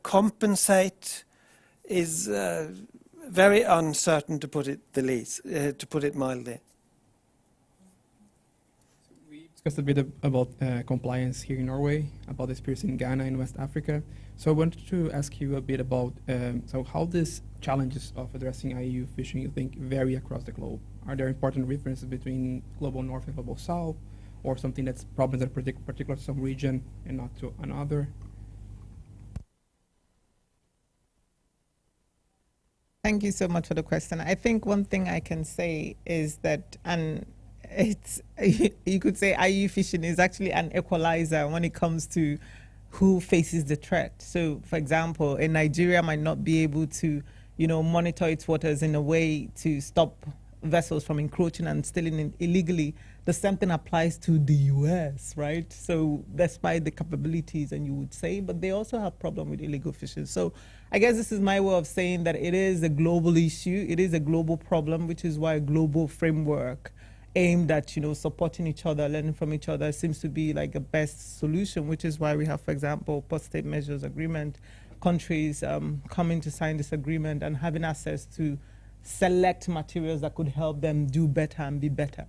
compensate is very uncertain, to put it mildly. We discussed a bit about compliance here in Norway, about the experience in Ghana and West Africa. So I wanted to ask you a bit about how these challenges of addressing IUU fishing, you think, vary across the globe. Are there important differences between global north and global south, or something that's problems that are particular to some region and not to another? Thank you so much for the question. I think one thing I can say is that, and you could say IUU fishing is actually an equalizer when it comes to who faces the threat. So, for example, in Nigeria might not be able to, monitor its waters in a way to stop vessels from encroaching and stealing illegally the same thing applies to the US, right? So despite the capabilities, and you would say, but they also have problem with illegal fishing. So I guess this is my way of saying that it is a global issue. It is a global problem, which is why a global framework aimed at, supporting each other, learning from each other seems to be like the best solution, which is why we have, for example, post-state measures agreement, countries coming to sign this agreement and having access to select materials that could help them do better and be better.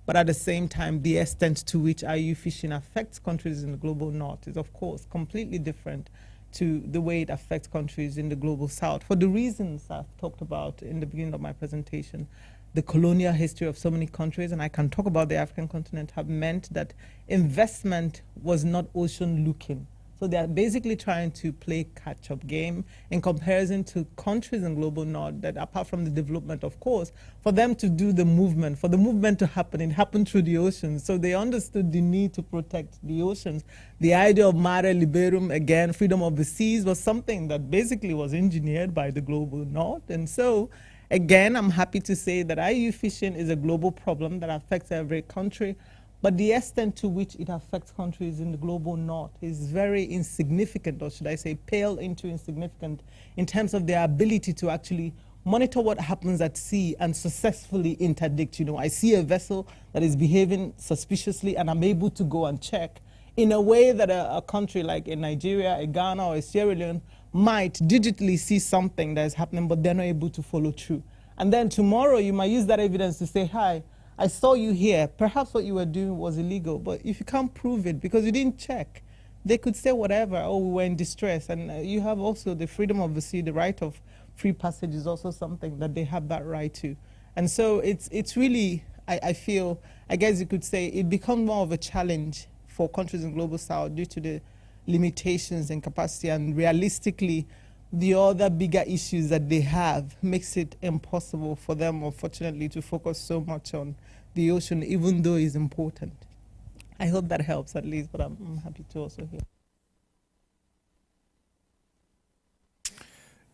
But at the same time, the extent to which IUU fishing affects countries in the global north is, of course, completely different to the way it affects countries in the global south. For the reasons I've talked about in the beginning of my presentation, the colonial history of so many countries, and I can talk about the African continent, have meant that investment was not ocean looking. So they are basically trying to play catch-up game in comparison to countries in global north that, apart from the development, of course, for them to do the movement, for the movement to happen, it happened through the oceans. So they understood the need to protect the oceans. The idea of mare liberum, again, freedom of the seas, was something that basically was engineered by the global north. And so, again, I'm happy to say that IUU fishing is a global problem that affects every country. But the extent to which it affects countries in the global north is very insignificant, or should I say pale into insignificant, in terms of their ability to actually monitor what happens at sea and successfully interdict. I see a vessel that is behaving suspiciously and I'm able to go and check in a way that a country like in Nigeria, a Ghana, or a Sierra Leone might digitally see something that is happening, but they're not able to follow through. And then tomorrow you might use that evidence to say, hi, I saw you here. Perhaps what you were doing was illegal, but if you can't prove it because you didn't check, they could say whatever, oh, we were in distress. And you have also the freedom of the sea, the right of free passage is also something that they have that right to. And so it's really, I feel, I guess you could say, it becomes more of a challenge for countries in Global South due to the limitations and capacity, and realistically, the other bigger issues that they have makes it impossible for them, unfortunately, to focus so much on the ocean, even though it's important. I hope that helps at least, but I'm happy to also hear.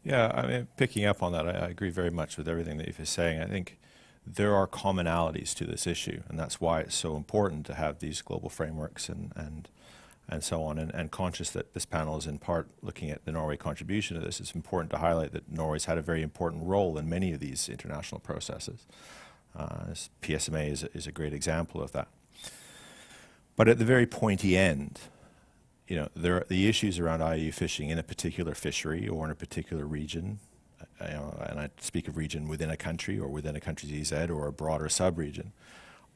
Yeah, I mean, picking up on that, I agree very much with everything that you're saying. I think there are commonalities to this issue, and that's why it's so important to have these global frameworks and so on, and conscious that this panel is in part looking at the Norway contribution to this. It's important to highlight that Norway's had a very important role in many of these international processes. PSMA is a great example of that. But at the very pointy end, there are the issues around IUU fishing in a particular fishery or in a particular region, and I speak of region within a country or within a country's EZ or a broader sub-region,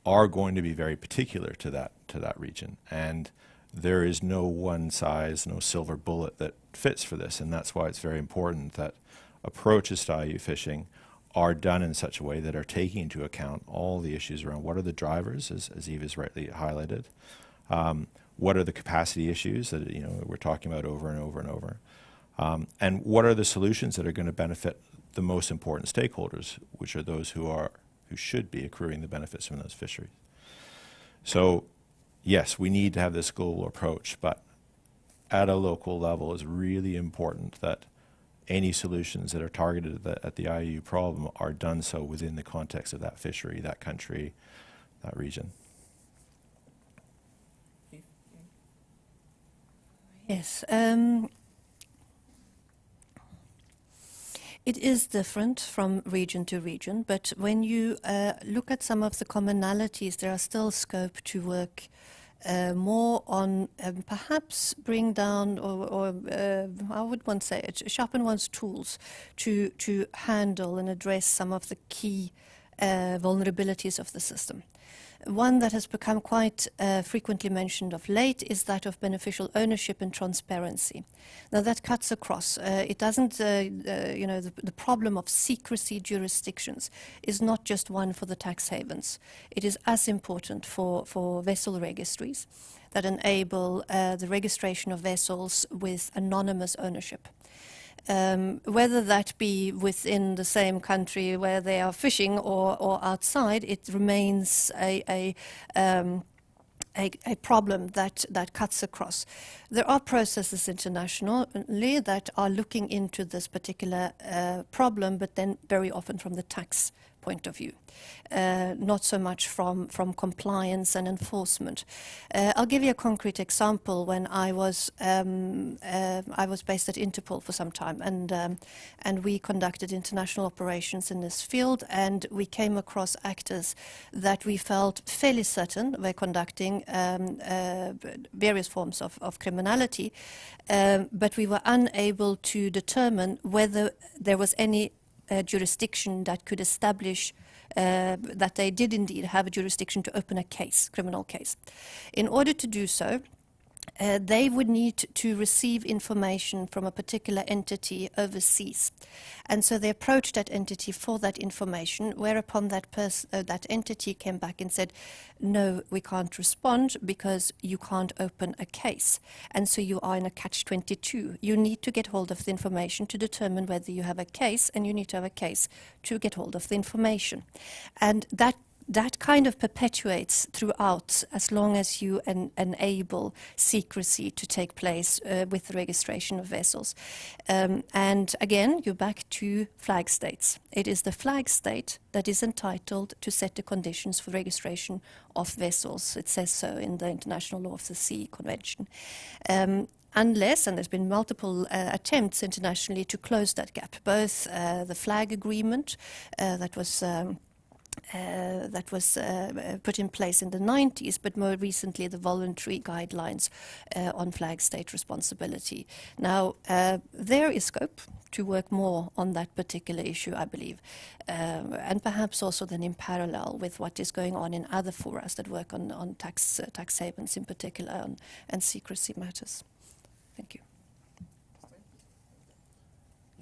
are going to be very particular to that region. And there is no one size, no silver bullet that fits for this, and that's why it's very important that approaches to IUU fishing are done in such a way that are taking into account all the issues around what are the drivers, as Eve has rightly highlighted, what are the capacity issues that we're talking about over and over and over, and what are the solutions that are going to benefit the most important stakeholders, which are those who should be accruing the benefits from those fisheries. So yes, we need to have this global approach, but at a local level, it's really important that any solutions that are targeted at the IUU problem are done so within the context of that fishery, that country, that region. Yes. It is different from region to region, but when you look at some of the commonalities, there are still scope to work more on perhaps bring down or how would one say it, sharpen one's tools to handle and address some of the key vulnerabilities of the system. One that has become quite frequently mentioned of late is that of beneficial ownership and transparency. Now that cuts across. It doesn't, the problem of secrecy jurisdictions is not just one for the tax havens. It is as important for vessel registries that enable the registration of vessels with anonymous ownership. Whether that be within the same country where they are fishing or outside, it remains a problem that cuts across. There are processes internationally that are looking into this particular problem, but then very often from the tax point of view, not so much from compliance and enforcement. I'll give you a concrete example. When I was based at Interpol for some time, and we conducted international operations in this field, and we came across actors that we felt fairly certain were conducting various forms of criminality, but we were unable to determine whether there was any jurisdiction that could establish that they did indeed have a jurisdiction to open a case, criminal case. In order to do so, they would need to receive information from a particular entity overseas. And so they approached that entity for that information, whereupon that entity came back and said, no, we can't respond because you can't open a case. And so you are in a catch-22. You need to get hold of the information to determine whether you have a case, and you need to have a case to get hold of the information. And that kind of perpetuates throughout as long as you enable secrecy to take place with the registration of vessels. And again, you're back to flag states. It is the flag state that is entitled to set the conditions for registration of vessels. It says so in the International Law of the Sea Convention. Unless, and there's been multiple attempts internationally to close that gap, both the flag agreement that was put in place in the 90s, but more recently the voluntary guidelines on flag state responsibility. Now, there is scope to work more on that particular issue, I believe, and perhaps also then in parallel with what is going on in other forums that work on tax havens in particular and secrecy matters. Thank you.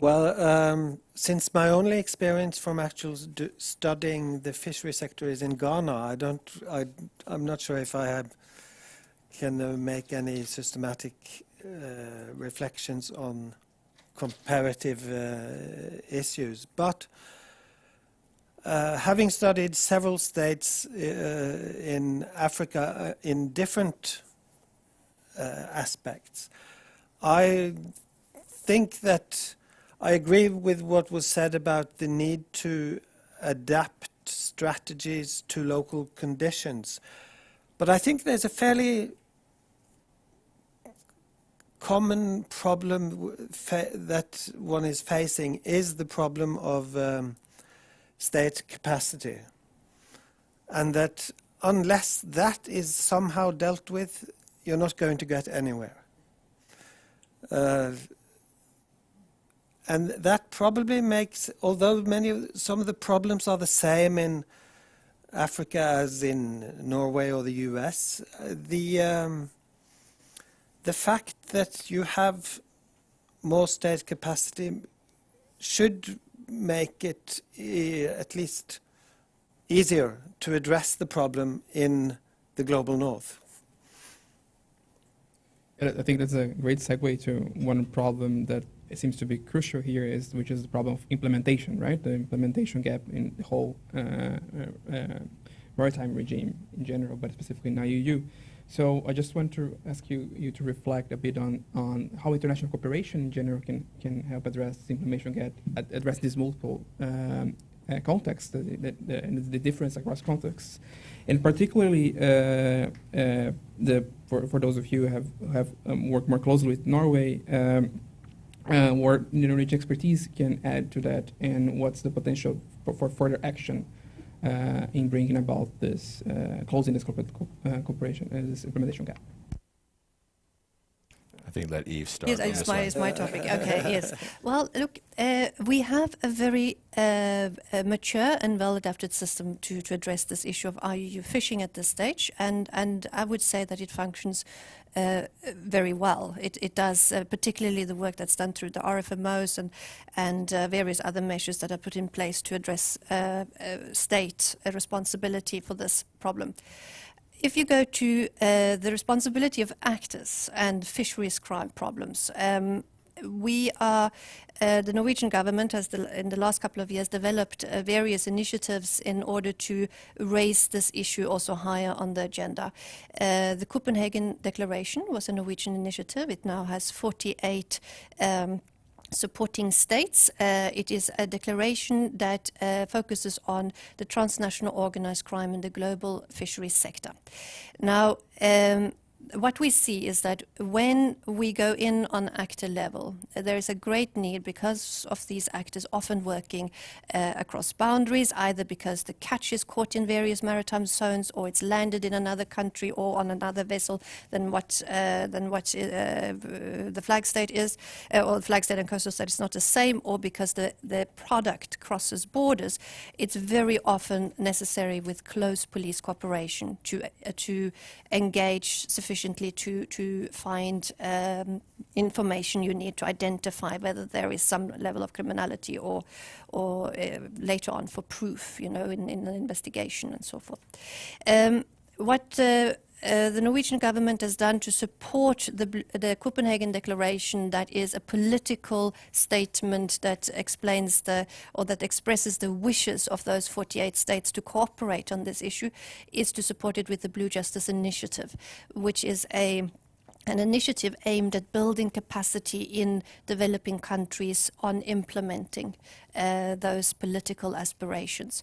Well, since my only experience from actual studying the fishery sector is in Ghana, I'm not sure if I can make any systematic reflections on comparative issues. But having studied several states in Africa in different aspects, I think that I agree with what was said about the need to adapt strategies to local conditions. But I think there's a fairly common problem that one is facing is the problem of state capacity. And that unless that is somehow dealt with, you're not going to get anywhere. And that probably makes, although some of the problems are the same in Africa as in Norway or the US, the fact that you have more state capacity should make it at least easier to address the problem in the global north. I think that's a great segue to one problem that it seems to be crucial here, which is the problem of implementation, right? The implementation gap in the whole maritime regime in general, but specifically in IUU. So I just want to ask you to reflect a bit on how international cooperation in general can help address the implementation gap, address these multiple contexts, the difference across contexts, and particularly for those of you who have worked more closely with Norway. Where Norwegian expertise can add to that, and what's the potential for further action in bringing about this, closing this cooperation, this implementation gap? I think let Eve start. Yes, it's my topic. Okay, yes. Well, look, we have a very mature and well-adapted system to address this issue of IUU fishing at this stage, and I would say that it functions very well. It does, particularly the work that's done through the RFMOs and various other measures that are put in place to address state responsibility for this problem. If you go to the responsibility of actors and fisheries crime problems, we are, the Norwegian government has, in the last couple of years, developed various initiatives in order to raise this issue also higher on the agenda. The Copenhagen Declaration was a Norwegian initiative. It now has 48 supporting states. It is a declaration that focuses on the transnational organized crime in the global fisheries sector. Now, what we see is that when we go in on actor level, there is a great need because of these actors often working across boundaries, either because the catch is caught in various maritime zones or it's landed in another country or on another vessel than what the flag state is, or the flag state and coastal state is not the same, or because the product crosses borders. It's very often necessary with close police cooperation to engage sufficiently to find information you need to identify whether there is some level of criminality or later on for proof, in an investigation and so forth. What the Norwegian government has done to support the Copenhagen Declaration, that is a political statement that explains that expresses the wishes of those 48 states to cooperate on this issue, is to support it with the Blue Justice Initiative, which is an initiative aimed at building capacity in developing countries on implementing those political aspirations.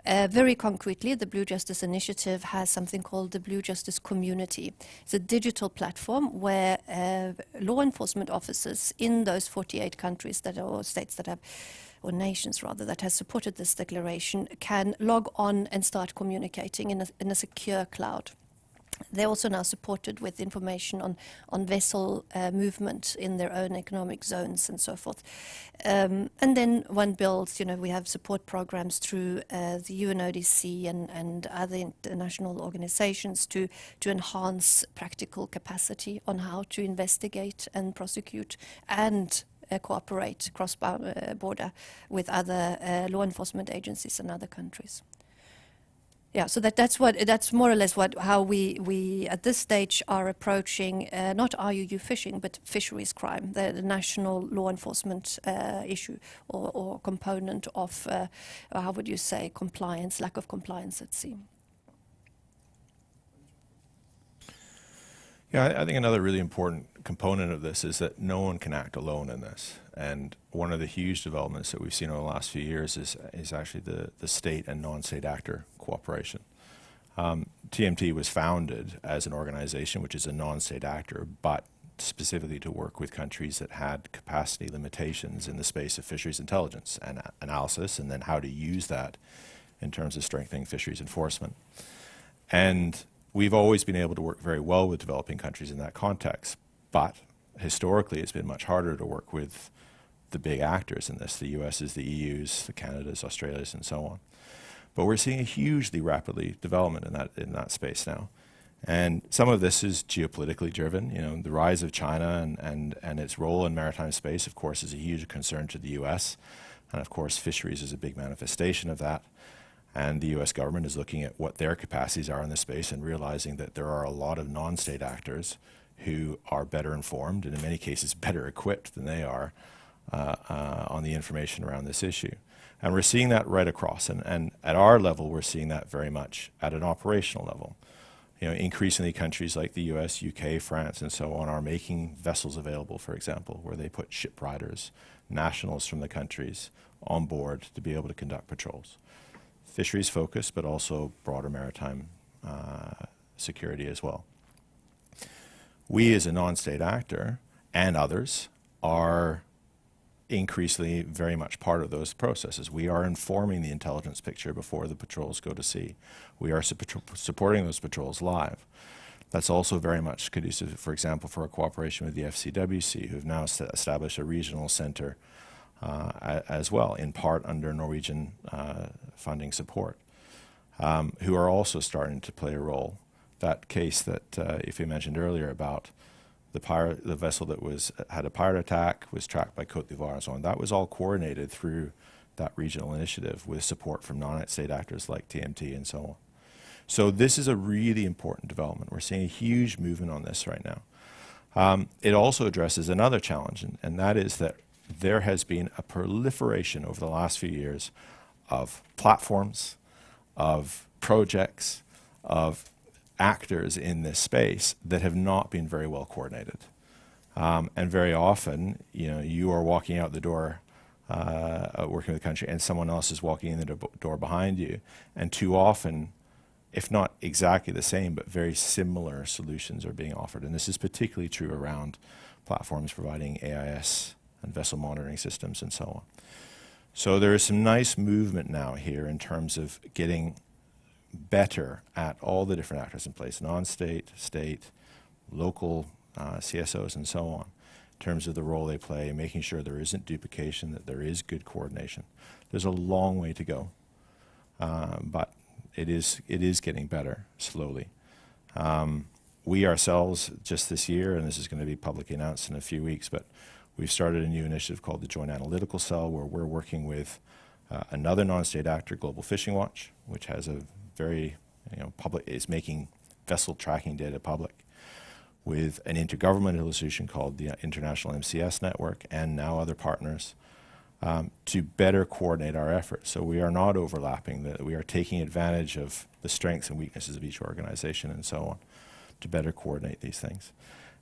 Very concretely, the Blue Justice Initiative has something called the Blue Justice Community. It's a digital platform where law enforcement officers in those 48 countries or states that have, or nations rather, that has supported this declaration can log on and start communicating in a secure cloud. They're also now supported with information on vessel movement in their own economic zones and so forth. And then one builds, we have support programs through the UNODC and other international organizations to enhance practical capacity on how to investigate and prosecute and cooperate cross-border with other law enforcement agencies in other countries. Yeah, so that's more or less how we at this stage are approaching not IUU fishing but fisheries crime, the national law enforcement issue or component of how would you say, compliance, lack of compliance at sea. Yeah, I think another really important component of this is that no one can act alone in this. And one of the huge developments that we've seen over the last few years is actually the state and non-state actor cooperation. TMT was founded as an organization which is a non-state actor, but specifically to work with countries that had capacity limitations in the space of fisheries intelligence and analysis, and then how to use that in terms of strengthening fisheries enforcement. And we've always been able to work very well with developing countries in that context, but historically it's been much harder to work with the big actors in this, the US's, the EU's, the Canada's, Australia's, and so on. But we're seeing a hugely rapidly development in that space now. And some of this is geopolitically driven. The rise of China and its role in maritime space, of course, is a huge concern to the US. And of course, fisheries is a big manifestation of that. And the US government is looking at what their capacities are in this space and realizing that there are a lot of non-state actors who are better informed and in many cases better equipped than they are on the information around this issue. And we're seeing that right across. And at our level, we're seeing that very much at an operational level. Increasingly countries like the US, UK, France, and so on are making vessels available, for example, where they put ship riders, nationals from the countries on board to be able to conduct patrols. Fisheries focused, but also broader maritime security as well. We as a non-state actor and others are increasingly very much part of those processes. We are informing the intelligence picture before the patrols go to sea. We are supporting those patrols live. That's also very much conducive, for example, for a cooperation with the FCWC, who have now established a regional center as well, in part under Norwegian funding support, who are also starting to play a role. That case that Ife mentioned earlier about the vessel that had a pirate attack, was tracked by Côte d'Ivoire and so on, that was all coordinated through that regional initiative with support from non-state actors like TMT and so on. So this is a really important development. We're seeing a huge movement on this right now. It also addresses another challenge, and that is that there has been a proliferation over the last few years of platforms, of projects, of actors in this space that have not been very well coordinated. And very often, you are walking out the door, working with the country, and someone else is walking in the door behind you. And too often, if not exactly the same, but very similar solutions are being offered. And this is particularly true around platforms providing AIS and vessel monitoring systems and so on. So there is some nice movement now here in terms of getting better at all the different actors in place, non-state, state, local CSOs and so on, in terms of the role they play, making sure there isn't duplication, that there is good coordination. There's a long way to go, but it is getting better slowly. We ourselves, just this year, and this is going to be publicly announced in a few weeks, but we've started a new initiative called the Joint Analytical Cell, where we're working with another non-state actor, Global Fishing Watch, which has a very public, is making vessel tracking data public, with an intergovernmental institution called the International MCS Network, and now other partners, to better coordinate our efforts. So we are not overlapping, that we are taking advantage of the strengths and weaknesses of each organization and so on, to better coordinate these things.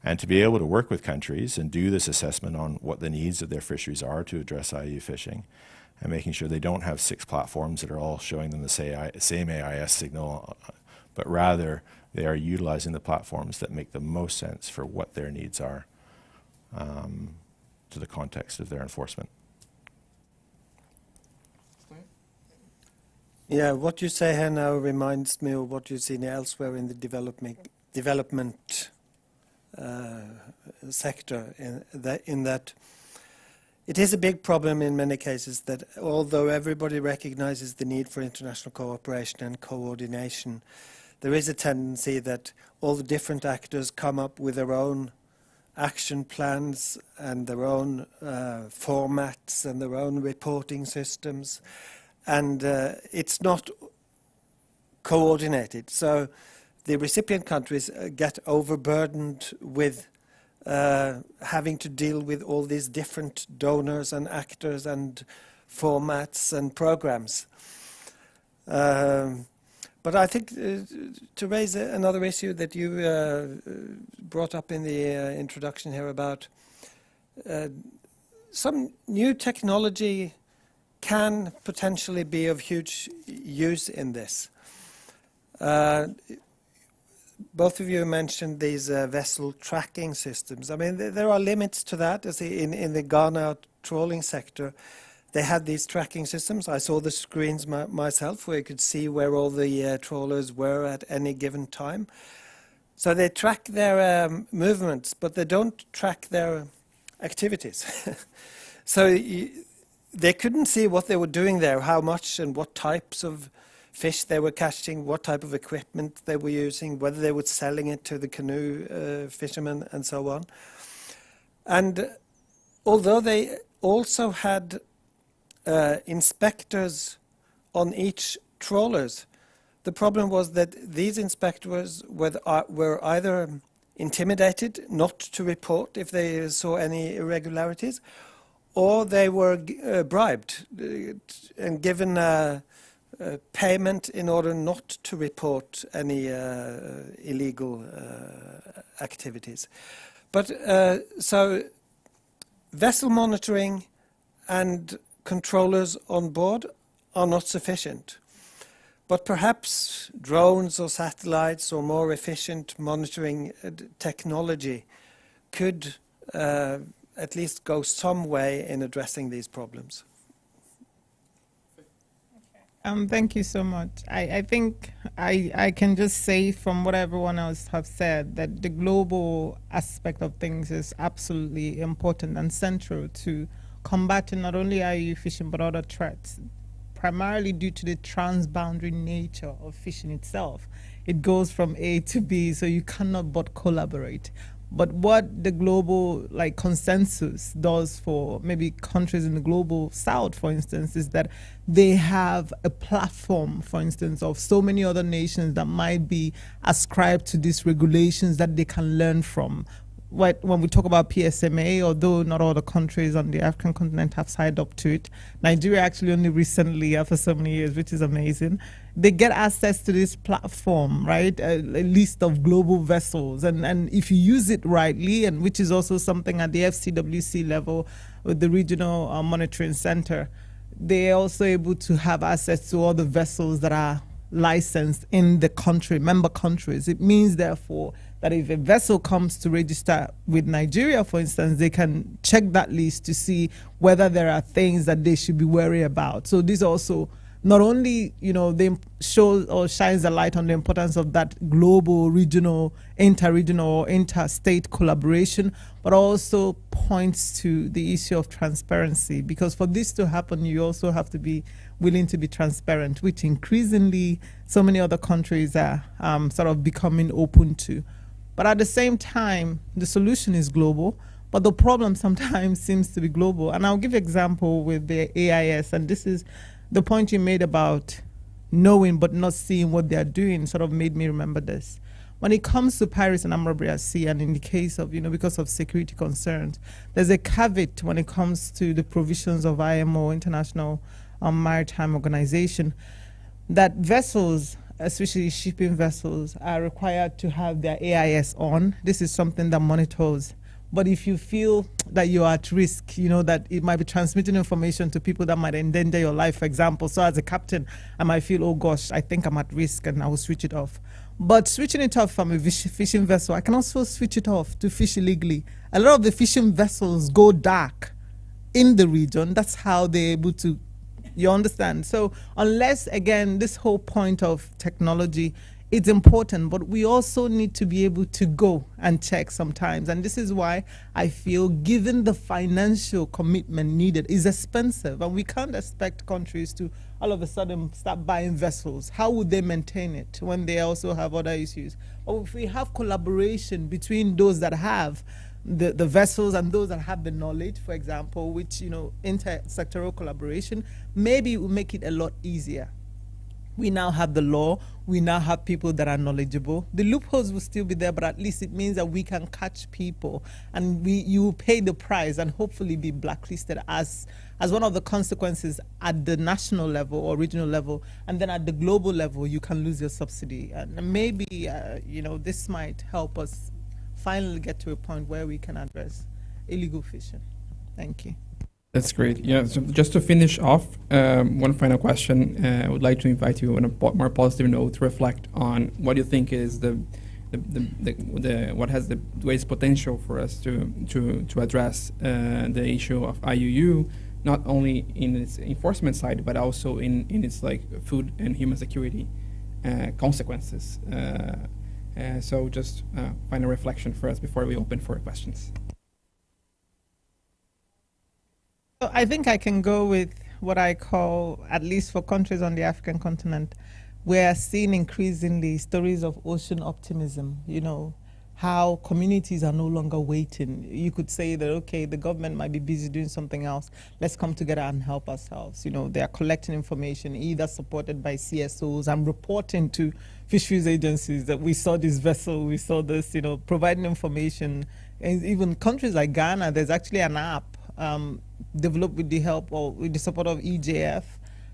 And to be able to work with countries and do this assessment on what the needs of their fisheries are to address IUU fishing, and making sure they don't have 6 platforms that are all showing them the same AIS signal, but rather they are utilizing the platforms that make the most sense for what their needs are to the context of their enforcement. Yeah, what you say here now reminds me of what you've seen elsewhere in the development sector, in that it is a big problem in many cases that although everybody recognizes the need for international cooperation and coordination, there is a tendency that all the different actors come up with their own action plans and their own formats and their own reporting systems, and it's not coordinated. So the recipient countries get overburdened with having to deal with all these different donors and actors and formats and programs. But I think to raise another issue that you brought up in the introduction here about some new technology can potentially be of huge use in this. Both of you mentioned these vessel tracking systems. I mean, there are limits to that. As in the Ghana trawling sector, they had these tracking systems. I saw the screens myself where you could see where all the trawlers were at any given time. So they track their movements, but they don't track their activities. So they couldn't see what they were doing there, how much and what types of fish they were catching, what type of equipment they were using, whether they were selling it to the canoe fishermen and so on. And although they also had inspectors on each trawlers, the problem was that these inspectors were either intimidated not to report if they saw any irregularities, or they were bribed and given payment in order not to report any illegal activities. But so vessel monitoring and controllers on board are not sufficient. But perhaps drones or satellites or more efficient monitoring technology could at least go some way in addressing these problems. Thank you so much. I think I can just say from what everyone else have said that the global aspect of things is absolutely important and central to combating not only IUU fishing but other threats, primarily due to the transboundary nature of fishing itself. It goes from A to B, so you cannot but collaborate. But what the global consensus does for maybe countries in the global south, for instance, is that they have a platform, for instance, of so many other nations that might be ascribed to these regulations that they can learn from. when we talk about PSMA, although not all the countries on the African continent have signed up to it, Nigeria actually only recently, after so many years, which is amazing, they get access to this platform, right? A list of global vessels. And if you use it rightly, and which is also something at the FCWC level with the Regional Monitoring Center, they're also able to have access to all the vessels that are licensed in the country, member countries. It means, therefore, that if a vessel comes to register with Nigeria, for instance, they can check that list to see whether there are things that they should be worried about. So this also not only, they shows or shines a light on the importance of that global, regional, inter-regional, or interstate collaboration, but also points to the issue of transparency. Because for this to happen, you also have to be willing to be transparent, which increasingly so many other countries are sort of becoming open to. But at the same time, the solution is global, but the problem sometimes seems to be global. And I'll give an example with the AIS, and this is the point you made about knowing but not seeing what they're doing sort of made me remember this. When it comes to pirates and armed robbery at sea, and in the case of, because of security concerns, there's a caveat when it comes to the provisions of IMO, International Maritime Organization, that vessels, especially shipping vessels, are required to have their AIS on. This is something that monitors. But if you feel that you're at risk, that it might be transmitting information to people that might endanger your life, for example. So as a captain, I might feel, oh gosh, I think I'm at risk, and I will switch it off. But switching it off from a fishing vessel, I can also switch it off to fish illegally. A lot of the fishing vessels go dark in the region. That's how they're able to, you understand? So unless, again, this whole point of technology, it's important, but we also need to be able to go and check sometimes. And this is why I feel, given the financial commitment needed, is expensive. And we can't expect countries to all of a sudden start buying vessels. How would they maintain it when they also have other issues? But if we have collaboration between those that have the vessels and those that have the knowledge, for example, which, intersectoral collaboration, maybe it will make it a lot easier. We now have the law. We now have people that are knowledgeable. The loopholes will still be there, but at least it means that we can catch people, and you pay the price and hopefully be blacklisted as one of the consequences at the national level or regional level, and then at the global level, you can lose your subsidy. And maybe, this might help us finally get to a point where we can address illegal fishing. Thank you. That's great. Yeah. So just to finish off, one final question. I would like to invite you on a more positive note to reflect on what you think is what has the greatest potential for us to address the issue of IUU, not only in its enforcement side, but also in its food and human security consequences. So just final reflection for us before we open for questions. I think I can go with what I call, at least for countries on the African continent, we're seeing increasingly stories of ocean optimism, how communities are no longer waiting. You could say that, okay, the government might be busy doing something else. Let's come together and help ourselves. They are collecting information, either supported by CSOs and reporting to fisheries agencies that we saw this vessel, we saw this, providing information. And even countries like Ghana, there's actually an app developed with the help or with the support of EJF,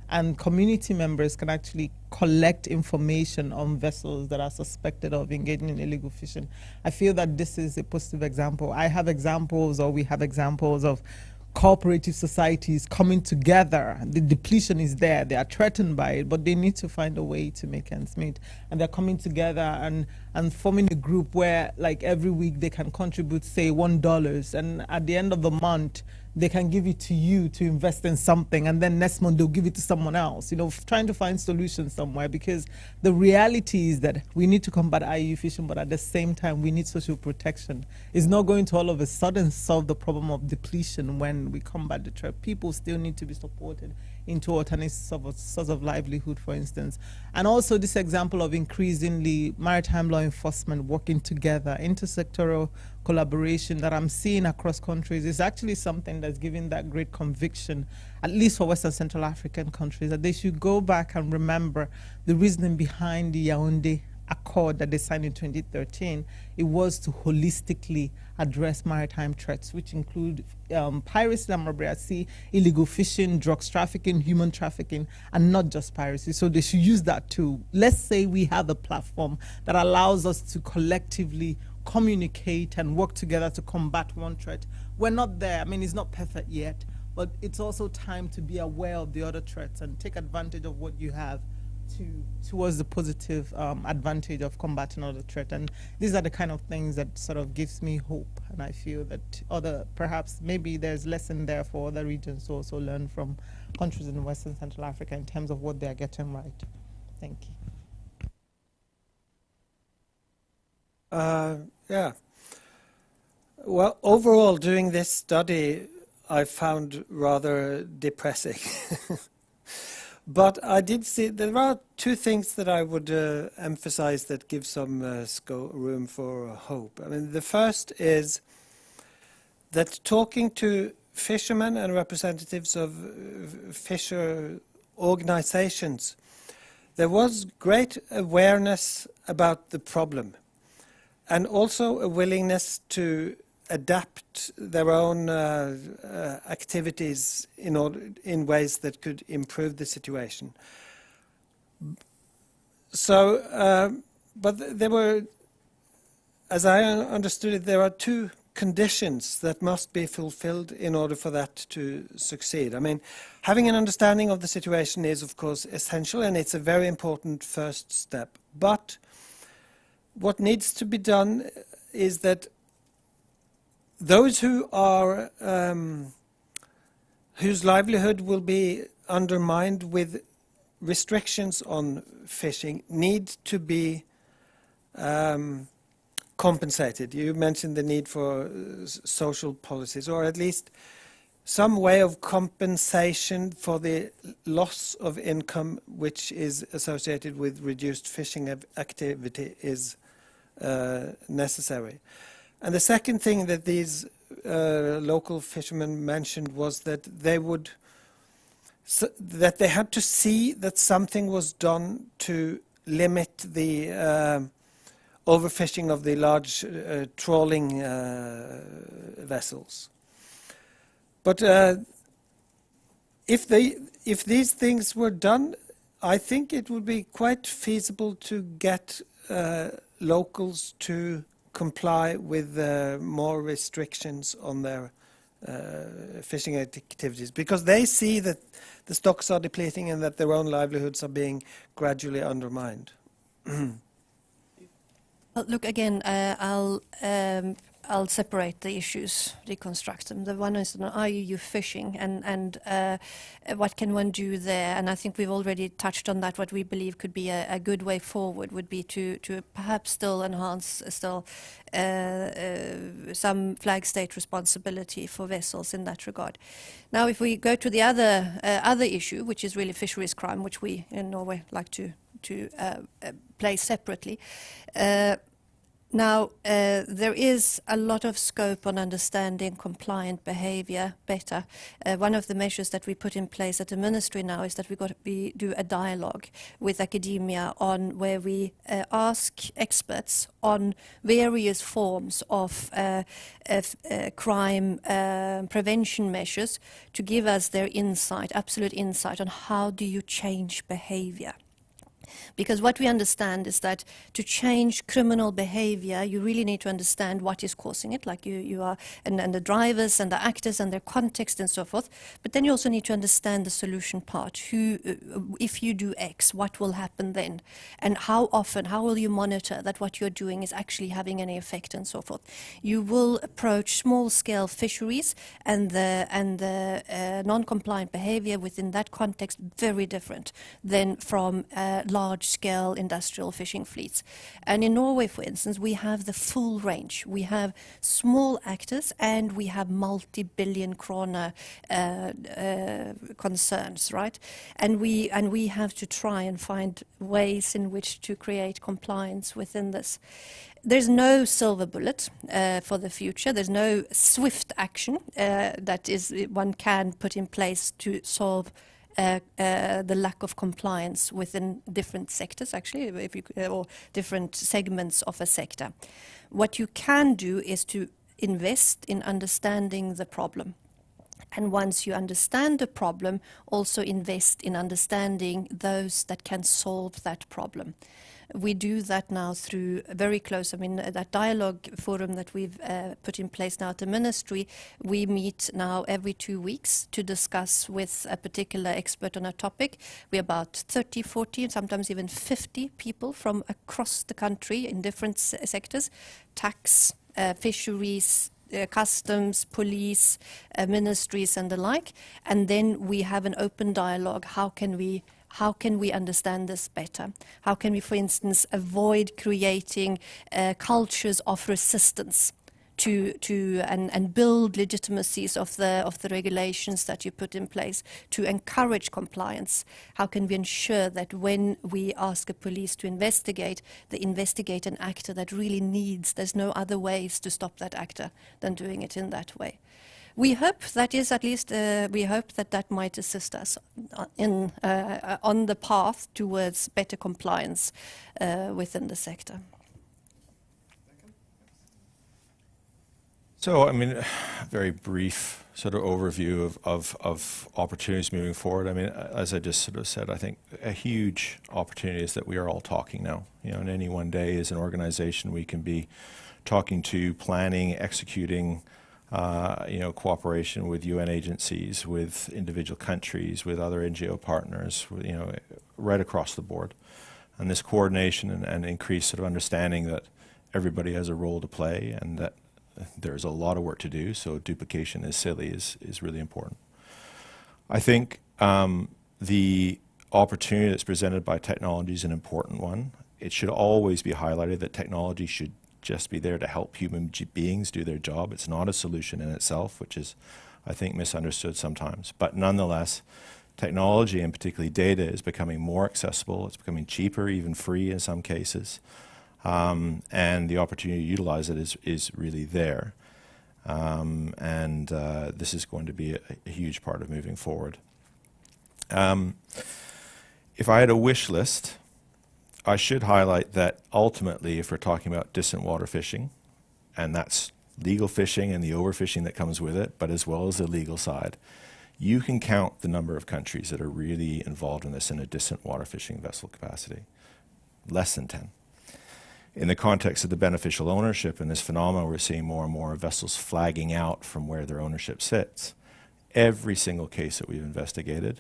and community members can actually collect information on vessels that are suspected of engaging in illegal fishing. I feel that this is a positive example. We have examples of cooperative societies coming together. The depletion is there. They are threatened by it, but they need to find a way to make ends meet. And they're coming together and forming a group where, every week, they can contribute, say, $1. And at the end of the month, they can give it to you to invest in something, and then next month they'll give it to someone else, trying to find solutions somewhere, because the reality is that we need to combat IUU fishing, but at the same time, we need social protection. It's not going to all of a sudden solve the problem of depletion when we combat the threat. People still need to be supported into alternative source of livelihood, for instance. And also this example of increasingly maritime law enforcement working together, intersectoral collaboration that I'm seeing across countries is actually something that's giving that great conviction, at least for West and Central African countries, that they should go back and remember the reasoning behind the Yaoundé accord that they signed in 2013, it was to holistically address maritime threats, which include piracy in the Maribyrnong Sea, illegal fishing, drugs trafficking, human trafficking, and not just piracy. So they should use that too. Let's say we have a platform that allows us to collectively communicate and work together to combat one threat. We're not there. I mean, it's not perfect yet, but it's also time to be aware of the other threats and take advantage of what you have towards the positive advantage of combating other threat. And these are the kind of things that sort of gives me hope. And I feel that perhaps maybe there's lesson there for other regions to also learn from countries in West and Central Africa in terms of what they're getting right. Thank you. Yeah. Well, overall, doing this study, I found rather depressing. But I did see there are two things that I would emphasize that give some room for hope. I mean, the first is that talking to fishermen and representatives of fisher organizations, there was great awareness about the problem and also a willingness to adapt their own activities in ways that could improve the situation. So, but there were, as I understood it, there are two conditions that must be fulfilled in order for that to succeed. I mean, having an understanding of the situation is, of course, essential, and it's a very important first step. But what needs to be done is that those who are whose livelihood will be undermined with restrictions on fishing need to be compensated. You mentioned the need for social policies, or at least some way of compensation for the loss of income which is associated with reduced fishing activity is necessary. And the second thing that these local fishermen mentioned was that they had to see that something was done to limit the overfishing of the large trawling vessels. But if these things were done, I think it would be quite feasible to get locals to comply with more restrictions on their fishing activities, because they see that the stocks are depleting and that their own livelihoods are being gradually undermined. Well, look, again, I'll separate the issues, deconstruct them. The one is IUU fishing and what can one do there? And I think we've already touched on that. What we believe could be a good way forward would be to perhaps still enhance some flag state responsibility for vessels in that regard. Now, if we go to the other issue, which is really fisheries crime, which we in Norway like to play separately. Now, there is a lot of scope on understanding compliant behavior better. One of the measures that we put in place at the ministry now is that we do a dialogue with academia on where we ask experts on various forms of crime prevention measures to give us their insight, absolute insight on how do you change behavior. Because what we understand is that to change criminal behavior, you really need to understand what is causing it, like you are, and the drivers and the actors and their context and so forth. But then you also need to understand the solution part. If you do X, what will happen then? And how often, how will you monitor that what you're doing is actually having any effect and so forth? You will approach small-scale fisheries and the non-compliant behavior within that context very different than from large-scale industrial fishing fleets. And in Norway, for instance, we have the full range. We have small actors and we have multi-billion kroner concerns, right? And we have to try and find ways in which to create compliance within this. There's no silver bullet for the future. There's no swift action that one can put in place to solve the lack of compliance within different sectors, actually, if you, or different segments of a sector. What you can do is to invest in understanding the problem. And once you understand the problem, also invest in understanding those that can solve that problem. We do that now through very close, that dialogue forum that we've put in place now at the ministry, we meet now every 2 weeks to discuss with a particular expert on a topic. We're about 30, 40, sometimes even 50 people from across the country in different sectors, tax, fisheries, customs, police, ministries and the like. And then we have an open dialogue. How can we understand this better? How can we, for instance, avoid creating cultures of resistance and build legitimacies of the regulations that you put in place to encourage compliance? How can we ensure that when we ask a police to investigate, they investigate an actor that really needs, there's no other ways to stop that actor than doing it in that way? We hope that is at least, we hope that might assist us on the path towards better compliance within the sector. So, very brief sort of overview of opportunities moving forward. As I just sort of said, I think a huge opportunity is that we are all talking now. In any one day as an organization, we can be talking to, planning, executing, cooperation with UN agencies, with individual countries, with other NGO partners, right across the board. And this coordination and increased sort of understanding that everybody has a role to play and that there's a lot of work to do, so duplication is silly is really important. I think the opportunity that's presented by technology is an important one. It should always be highlighted that technology should just be there to help human beings do their job. It's not a solution in itself, which is, I think, misunderstood sometimes. But nonetheless, technology, and particularly data, is becoming more accessible. It's becoming cheaper, even free in some cases. And the opportunity to utilize it is really there. This is going to be a huge part of moving forward. If I had a wish list, I should highlight that ultimately, if we're talking about distant water fishing, and that's legal fishing and the overfishing that comes with it, but as well as the legal side, you can count the number of countries that are really involved in this in a distant water fishing vessel capacity. Less than 10. In the context of the beneficial ownership and this phenomenon, we're seeing more and more vessels flagging out from where their ownership sits. Every single case that we've investigated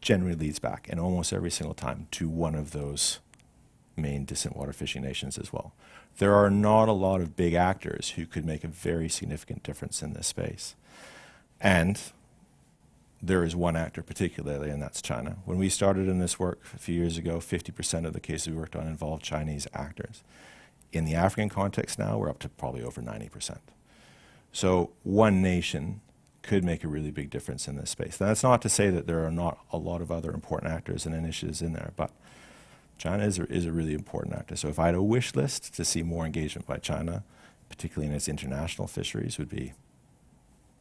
generally leads back, and almost every single time, to one of those main distant water fishing nations as well. There are not a lot of big actors who could make a very significant difference in this space. And there is one actor particularly, and that's China. When we started in this work a few years ago, 50% of the cases we worked on involved Chinese actors. In the African context now, we're up to probably over 90%. So one nation could make a really big difference in this space. Now, that's not to say that there are not a lot of other important actors and initiatives in there, but China is a really important actor. So if I had a wish list to see more engagement by China, particularly in its international fisheries, would be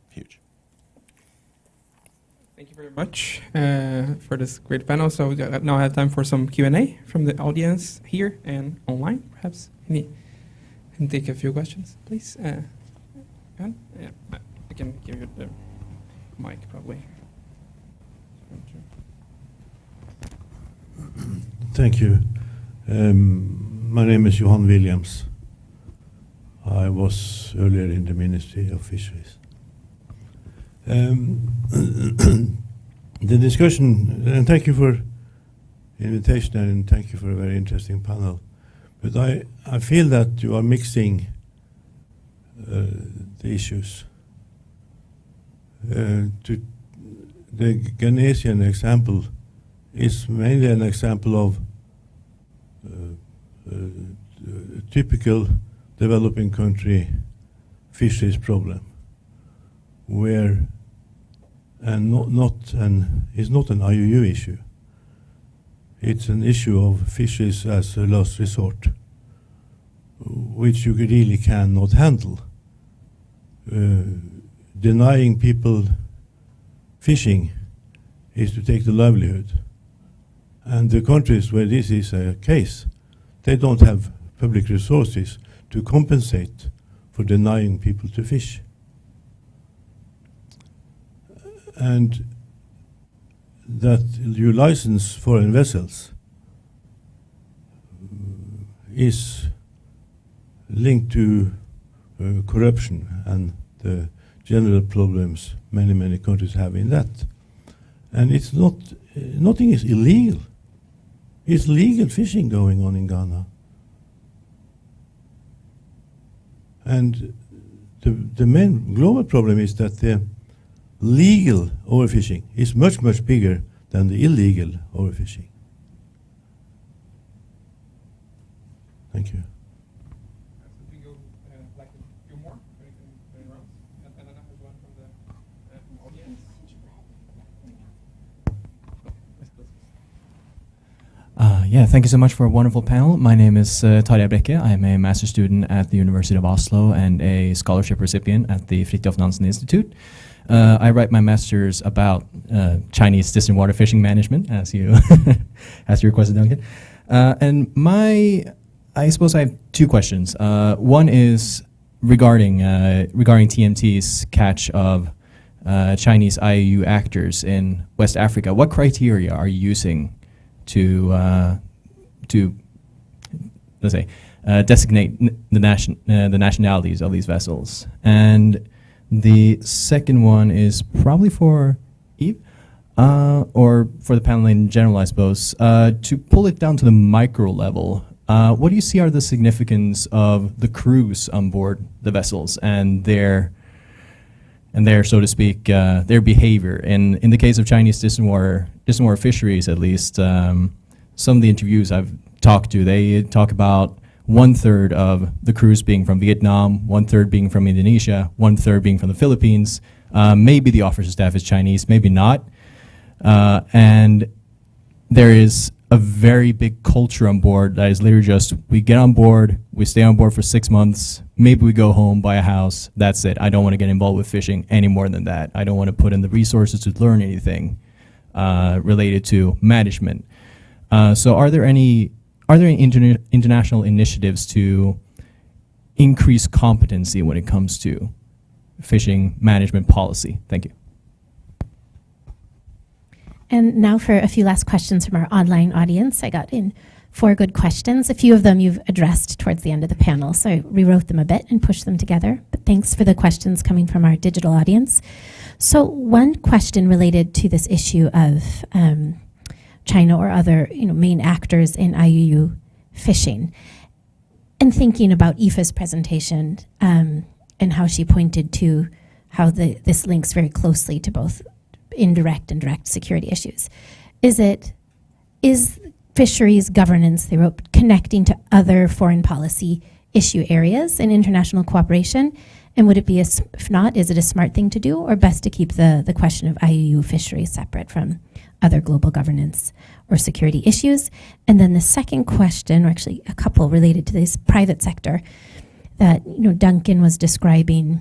huge. Thank you very much for this great panel. So we now have time for some Q&A from the audience here and online, perhaps. Any can take a few questions, please. Yeah, I can give you the mic, probably. Thank you. My name is Johan Williams. I was earlier in the Ministry of Fisheries. The discussion, and thank you for the invitation and thank you for a very interesting panel. But I feel that you are mixing the issues. The Ghanesian example is mainly an example of typical developing country fisheries problem, where it's not an IUU issue. It's an issue of fisheries as a last resort, which you really cannot handle. Denying people fishing is to take the livelihood. And the countries where this is a case, they don't have public resources to compensate for denying people to fish. And that you license foreign vessels is linked to corruption and the general problems many countries have in that. And it's not, nothing is illegal. It's legal fishing going on in Ghana. And the main global problem is that the legal overfishing is much bigger than the illegal overfishing. Thank you. We go like a few more, very rounds. And Elena has one from the audience. Yeah, thank you so much for a wonderful panel. My name is Tarjei Brekke. I am a master's student at the University of Oslo and a scholarship recipient at the Fridtjof Nansen Institute. I write my master's about Chinese distant water fishing management, as you as you requested, Duncan. And I suppose I have two questions. One is regarding TMT's catch of Chinese IUU actors in West Africa. What criteria are you using to let's say designate the nationalities of these vessels? And the second one is probably for Eve, or for the panel in general, I suppose. To pull it down to the micro level, what do you see are the significance of the crews on board the vessels and their, so to speak, their behavior? In the case of Chinese distant water fisheries, at least, some of the interviews I've talked to, they talk about 1/3 of the crews being from Vietnam, 1/3 being from Indonesia, 1/3 being from the Philippines. Maybe the officer staff is Chinese, maybe not. And there is a very big culture on board that is literally just, we get on board, we stay on board for 6 months, maybe we go home, buy a house, that's it. I don't want to get involved with fishing any more than that. I don't want to put in the resources to learn anything related to management. So are there any international initiatives to increase competency when it comes to fishing management policy? Thank you. And now for a few last questions from our online audience. I got in 4 good questions. A few of them you've addressed towards the end of the panel, so I rewrote them a bit and pushed them together. But thanks for the questions coming from our digital audience. So one question related to this issue of China or other main actors in IUU fishing, and thinking about Aoife's presentation and how she pointed to how this links very closely to both indirect and direct security issues. Is fisheries governance, they wrote, connecting to other foreign policy issue areas in international cooperation? And would it be, if not, is it a smart thing to do, or best to keep the question of IUU fisheries separate from other global governance or security issues? And then the second question, or actually a couple related to this private sector, that Duncan was describing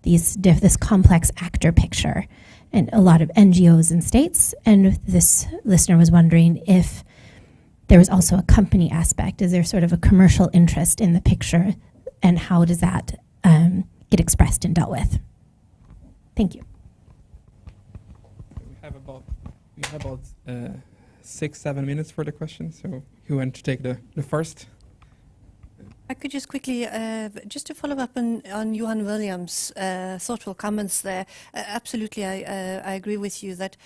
this complex actor picture and a lot of NGOs and states, and this listener was wondering if there was also a company aspect. Is there sort of a commercial interest in the picture, and how does that get expressed and dealt with? Thank you. We have about 6-7 minutes for the question, so who wants to take the first? I could just quickly, just to follow up on Johan Williams' thoughtful comments there. Absolutely, I agree with you that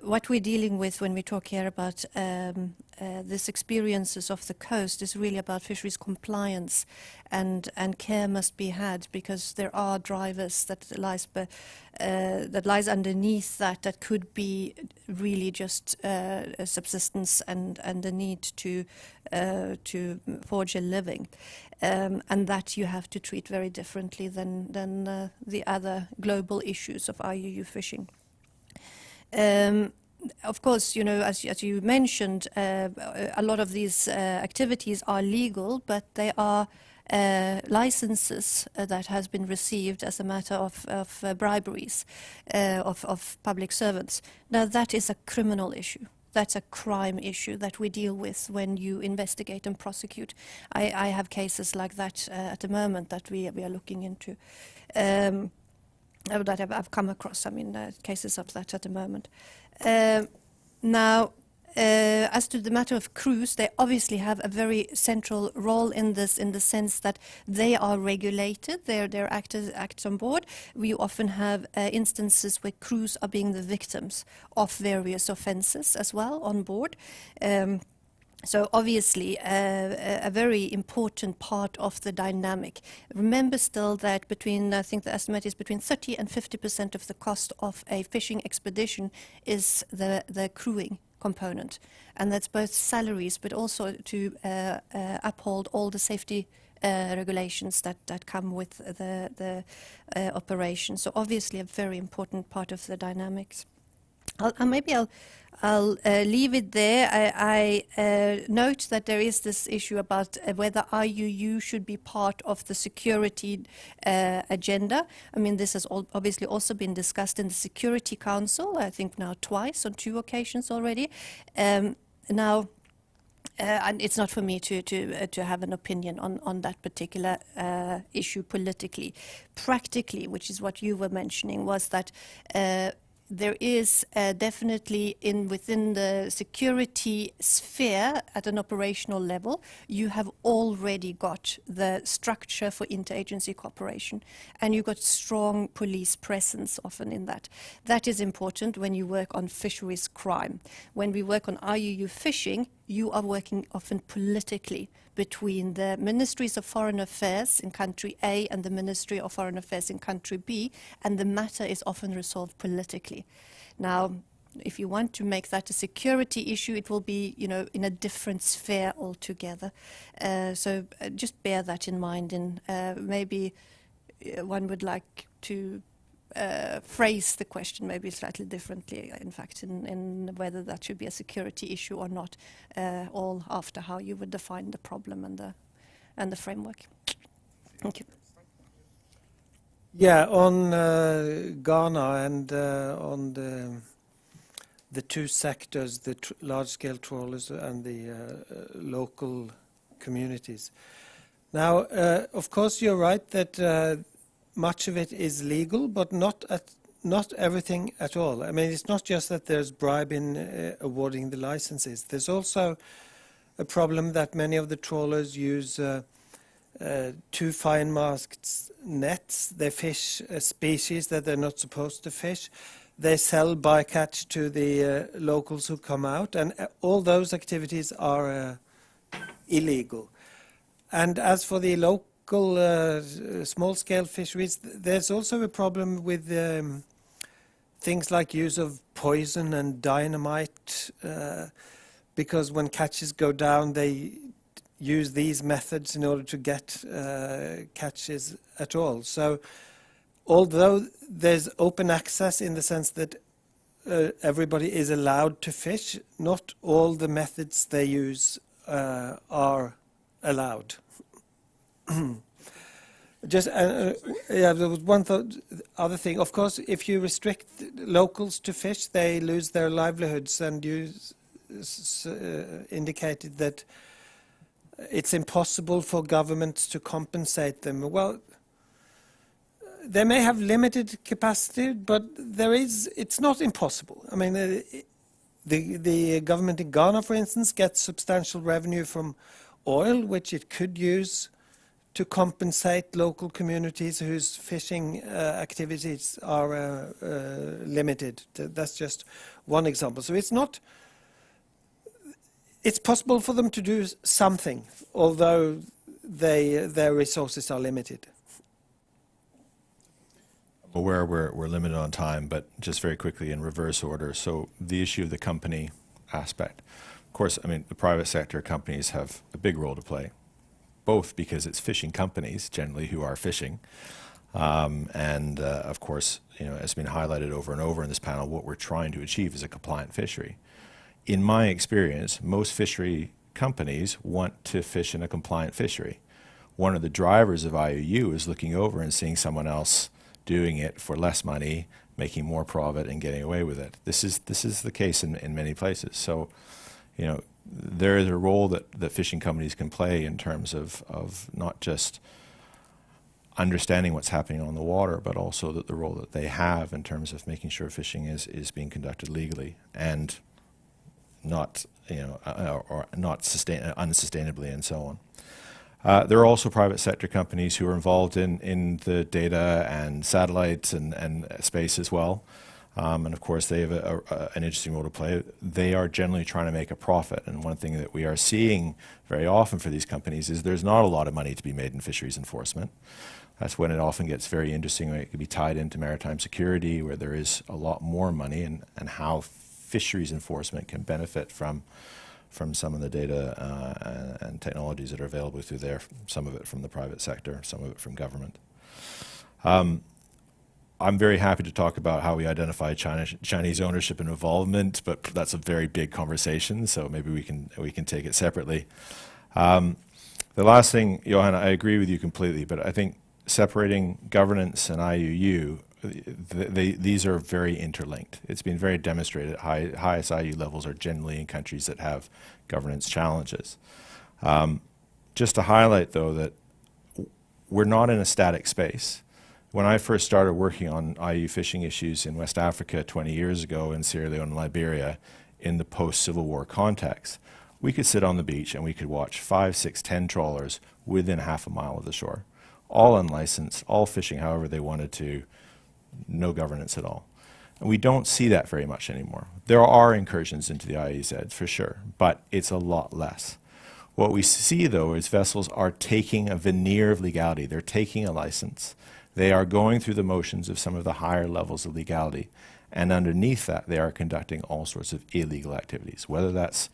what we're dealing with when we talk here about this experiences of the coast is really about fisheries compliance, and care must be had, because there are drivers that lies underneath that could be really just a subsistence and a need to forge a living, and that you have to treat very differently than the other global issues of IUU fishing. Of course, as you mentioned, a lot of these activities are legal, but they are licenses that has been received as a matter of briberies of public servants. Now that is a criminal issue. That's a crime issue that we deal with when you investigate and prosecute. I have cases like that at the moment that we are looking into, that I've come across. I mean, cases of that at the moment. Now, as to the matter of crews, they obviously have a very central role in this, in the sense that they are regulated, their acts on board. We often have instances where crews are being the victims of various offences as well on board. So obviously a very important part of the dynamic. Remember still that I think the estimate is between 30 and 50% of the cost of a fishing expedition is the crewing component. And that's both salaries, but also to uphold all the safety regulations that come with the operation. So obviously a very important part of the dynamics. I'll leave it there. I note that there is this issue about whether IUU should be part of the security agenda. I mean, this has obviously also been discussed in the Security Council, I think now twice, on 2 occasions already. Now, and it's not for me to have an opinion on that particular issue politically. Practically, which is what you were mentioning, was that there is definitely within the security sphere at an operational level, you have already got the structure for interagency cooperation, and you've got strong police presence often in that. That is important when you work on fisheries crime. When we work on IUU fishing, you are working often politically between the Ministries of Foreign Affairs in country A and the Ministry of Foreign Affairs in country B, and the matter is often resolved politically. Now, if you want to make that a security issue, it will be, in a different sphere altogether. So just bear that in mind, and maybe one would like to phrase the question maybe slightly differently, in fact, in whether that should be a security issue or not, all after how you would define the problem and the framework. Thank you. Yeah, on Ghana and on the 2 sectors, the large-scale trawlers and the local communities. Now, of course, you're right that much of it is legal, but not everything at all. I mean, it's not just that there's bribe in awarding the licenses. There's also a problem that many of the trawlers use too fine-masked nets. They fish a species that they're not supposed to fish. They sell bycatch to the locals who come out, and all those activities are illegal. And as for the local small-scale fisheries, there's also a problem with things like use of poison and dynamite, because when catches go down, they use these methods in order to get catches at all. So although there's open access in the sense that everybody is allowed to fish, not all the methods they use are allowed. Just there was one other thing. Of course, if you restrict locals to fish, they lose their livelihoods, and you indicated that it's impossible for governments to compensate them. Well, they may have limited capacity, but it's not impossible. I mean, the government in Ghana, for instance, gets substantial revenue from oil, which it could use to compensate local communities whose fishing activities are limited. That's just one example. So it's possible for them to do something, although their resources are limited. Aware we're limited on time, but just very quickly in reverse order. So the issue of the company aspect. Of course, I mean, the private sector companies have a big role to play, both because it's fishing companies generally who are fishing. And of course, as been highlighted over and over in this panel, what we're trying to achieve is a compliant fishery. In my experience, most fishery companies want to fish in a compliant fishery. one of the drivers of IUU is looking over and seeing someone else doing it for less money, making more profit and getting away with it. This is the case in many places. So, you know, there is a role that fishing companies can play in terms of not just understanding what's happening on the water, but also the role that they have in terms of making sure fishing is being conducted legally and not, you know, or not unsustainably and so on. There are also private sector companies who are involved in the data and satellites and space as well. And of course, they have an interesting role to play. They are generally trying to make a profit. And one thing that we are seeing very often for these companies is there's not a lot of money to be made in fisheries enforcement. That's when it often gets very interesting, when it can be tied into maritime security, where there is a lot more money, and how fisheries enforcement can benefit from some of the data and technologies that are available through there, some of it from the private sector, some of it from government. I'm very happy to talk about how we identify Chinese ownership and involvement, but that's a very big conversation, so maybe we can take it separately. The last thing, Johanna, I agree with you completely, but I think separating governance and IUU, these are very interlinked. It's been very demonstrated. Highest IUU levels are generally in countries that have governance challenges. Just to highlight, though, that we're not in a static space. When I first started working on IUU fishing issues in West Africa 20 years ago, in Sierra Leone and Liberia, in the post-Civil War context, we could sit on the beach and we could watch 5, 6, 10 trawlers within half a mile of the shore, all unlicensed, all fishing however they wanted to, no governance at all. And we don't see that very much anymore. There are incursions into the IEZ for sure, but it's a lot less. What we see, though, is vessels are taking a veneer of legality. They're taking a license. They are going through the motions of some of the higher levels of legality. And underneath that, they are conducting all sorts of illegal activities, whether that's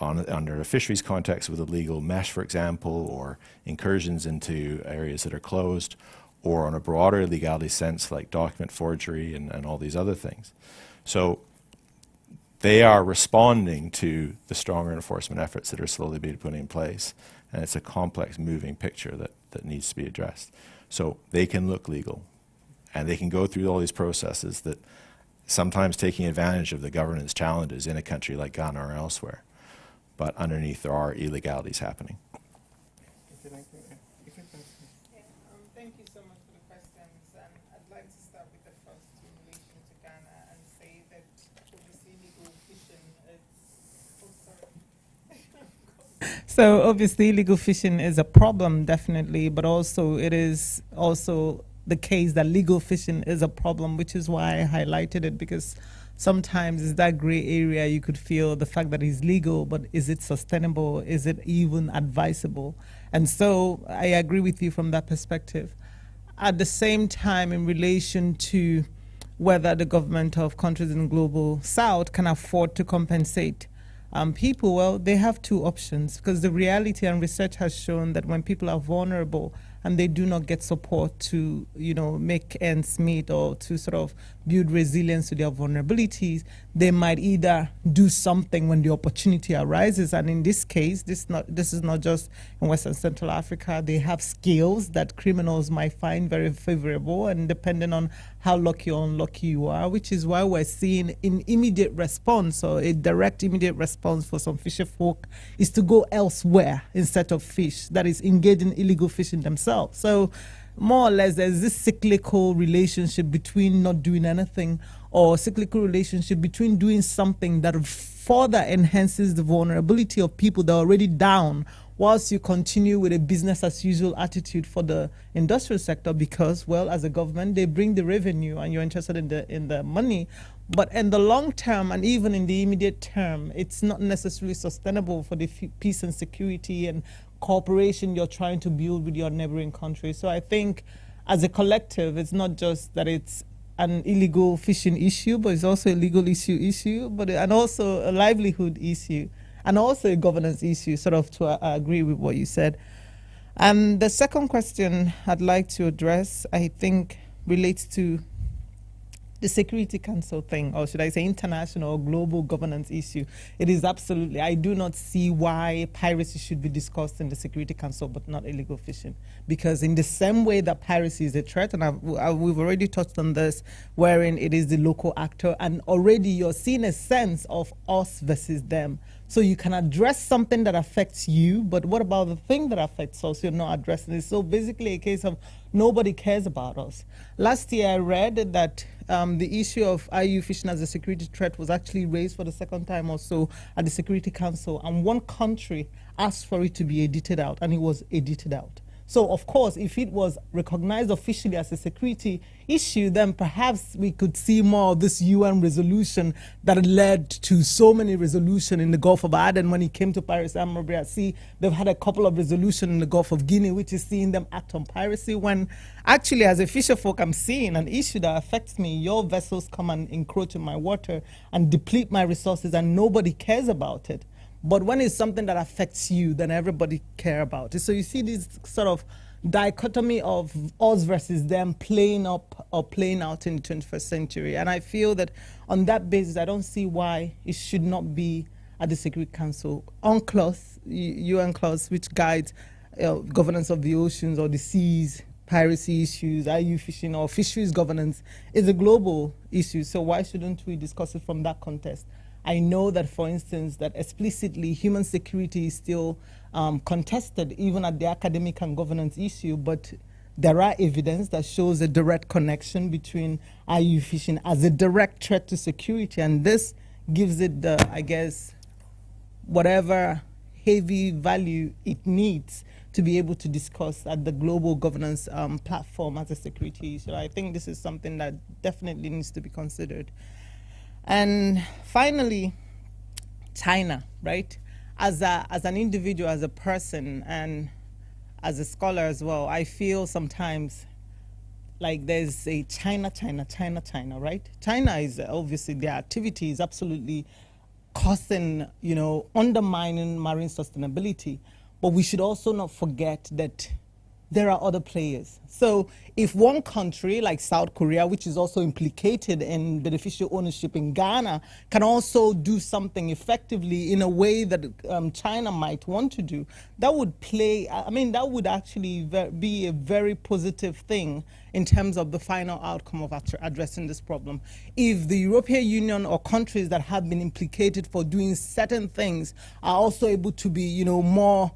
under a fisheries context with illegal mesh, for example, or incursions into areas that are closed, or on a broader illegality sense like document forgery and all these other things. So they are responding to the stronger enforcement efforts that are slowly being put in place, and it's a complex moving picture that needs to be addressed. So they can look legal, and they can go through all these processes that sometimes taking advantage of the governance challenges in a country like Ghana or elsewhere. But underneath, there are illegalities happening. Thank you so much for the questions. And I'd like to start with the first in relation to Ghana and say that obviously illegal fishing is... So obviously illegal fishing is a problem, definitely, but also it is also the case that legal fishing is a problem, which is why I highlighted it, because sometimes it's that gray area. You could feel the fact that it's legal, but is it sustainable? Is it even advisable? And so I agree with you from that perspective. At the same time, in relation to whether the government of countries in the global south can afford to compensate people, well, they have two options, because the reality and research has shown that when people are vulnerable and they do not get support to, you know, make ends meet or to sort of build resilience to their vulnerabilities, they might either do something when the opportunity arises. And in this case, this is not just in West and Central Africa. They have skills that criminals might find very favorable, and depending on how lucky or unlucky you are, which is why we're seeing an immediate response, or a direct immediate response for some fisher folk, is to go elsewhere instead of fish, that is engage in illegal fishing themselves. So more or less there's this cyclical relationship between not doing anything, or cyclical relationship between doing something that further enhances the vulnerability of people that are already down, whilst you continue with a business as usual attitude for the industrial sector, because, well, as a government, they bring the revenue and you're interested in the money. But in the long term, and even in the immediate term, it's not necessarily sustainable for the peace and security and cooperation you're trying to build with your neighboring countries. So I think as a collective, it's not just that it's an illegal fishing issue, but it's also a legal issue, and also a livelihood issue, and also a governance issue, sort of to agree with what you said. And the second question I'd like to address, I think, relates to the Security Council thing, or should I say international or global governance issue, it is absolutely, I do not see why piracy should be discussed in the Security Council but not illegal fishing. Because in the same way that piracy is a threat, and we've already touched on this, wherein it is the local actor, and already you're seeing a sense of us versus them. So you can address something that affects you, but what about the thing that affects us? You're not addressing it. So basically a case of nobody cares about us. Last year I read that the issue of IUU fishing as a security threat was actually raised for the second time or so at the Security Council, and one country asked for it to be edited out, and it was edited out. So, of course, if it was recognized officially as a security issue, then perhaps we could see more of this UN resolution that led to so many resolutions in the Gulf of Aden when it came to piracy. I remember at sea, they've had a couple of resolutions in the Gulf of Guinea, which is seeing them act on piracy, when actually as a fisherfolk, I'm seeing an issue that affects me. Your vessels come and encroach in my water and deplete my resources, and nobody cares about it. But when it's something that affects you, then everybody care about it. So you see this sort of dichotomy of us versus them playing up or playing out in the 21st century. And I feel that on that basis, I don't see why it should not be at the Security Council. UNCLOS, UN clause, which guides governance of the oceans or the seas, piracy issues, IUU fishing, or fisheries governance, is a global issue. So why shouldn't we discuss it from that context? I know that, for instance, that explicitly human security is still contested even at the academic and governance issue, but there are evidence that shows a direct connection between IUU fishing as a direct threat to security, and this gives it the, I guess, whatever heavy value it needs to be able to discuss at the global governance platform as a security issue. I think this is something that definitely needs to be considered. And finally, China, right? As an individual, as a person, and as a scholar as well, I feel sometimes like there's a China, right? China is obviously, their activity is absolutely causing, undermining marine sustainability. But we should also not forget that there are other players. So if one country like South Korea, which is also implicated in beneficial ownership in Ghana, can also do something effectively in a way that China might want to do, that would that would actually be a very positive thing in terms of the final outcome of addressing this problem. If the European Union or countries that have been implicated for doing certain things are also able to be, more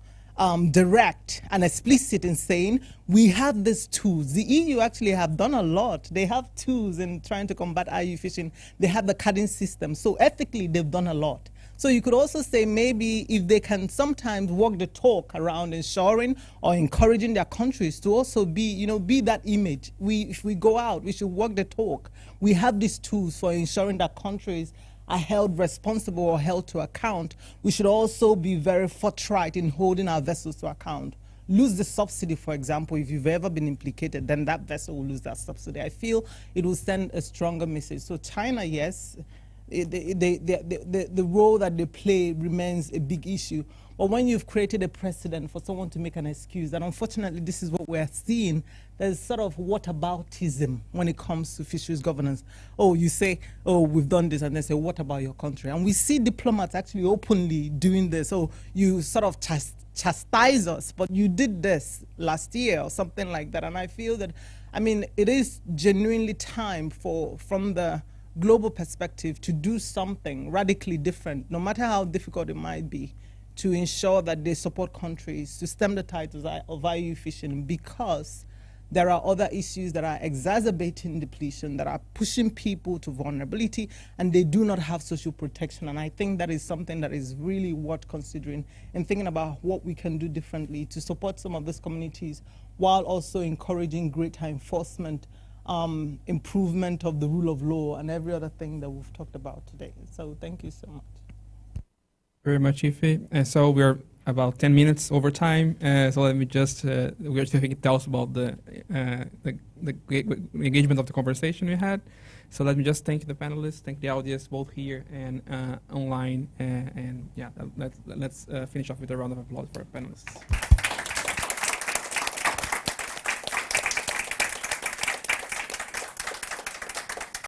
direct and explicit in saying, we have these tools. The EU actually have done a lot. They have tools in trying to combat IUU fishing. They have the carding system. So ethically, they've done a lot. So you could also say maybe if they can sometimes walk the talk around ensuring or encouraging their countries to also be, be that image. If we go out, we should walk the talk. We have these tools for ensuring that countries are held responsible or held to account. We should also be very forthright in holding our vessels to account. Lose the subsidy, for example, if you've ever been implicated, then that vessel will lose that subsidy. I feel it will send a stronger message. So China, yes, the role that they play remains a big issue. But when you've created a precedent for someone to make an excuse, and unfortunately this is what we're seeing, there's sort of whataboutism when it comes to fisheries governance. Oh, you say, oh, we've done this, and they say, what about your country? And we see diplomats actually openly doing this. Oh, you sort of chastise us, but you did this last year or something like that. And I feel that, it is genuinely time from the global perspective to do something radically different, no matter how difficult it might be, to ensure that they support countries to stem the tides of IUU fishing, because there are other issues that are exacerbating depletion, that are pushing people to vulnerability, and they do not have social protection. And I think that is something that is really worth considering and thinking about what we can do differently to support some of these communities while also encouraging greater enforcement, improvement of the rule of law, and every other thing that we've talked about today. So thank you so much. Very much, Ife. So we're about 10 minutes over time. So let me just, we are to tell us about the engagement of the conversation we had. So let me just thank the panelists, thank the audience both here and online. And yeah, let's finish off with a round of applause for our panelists.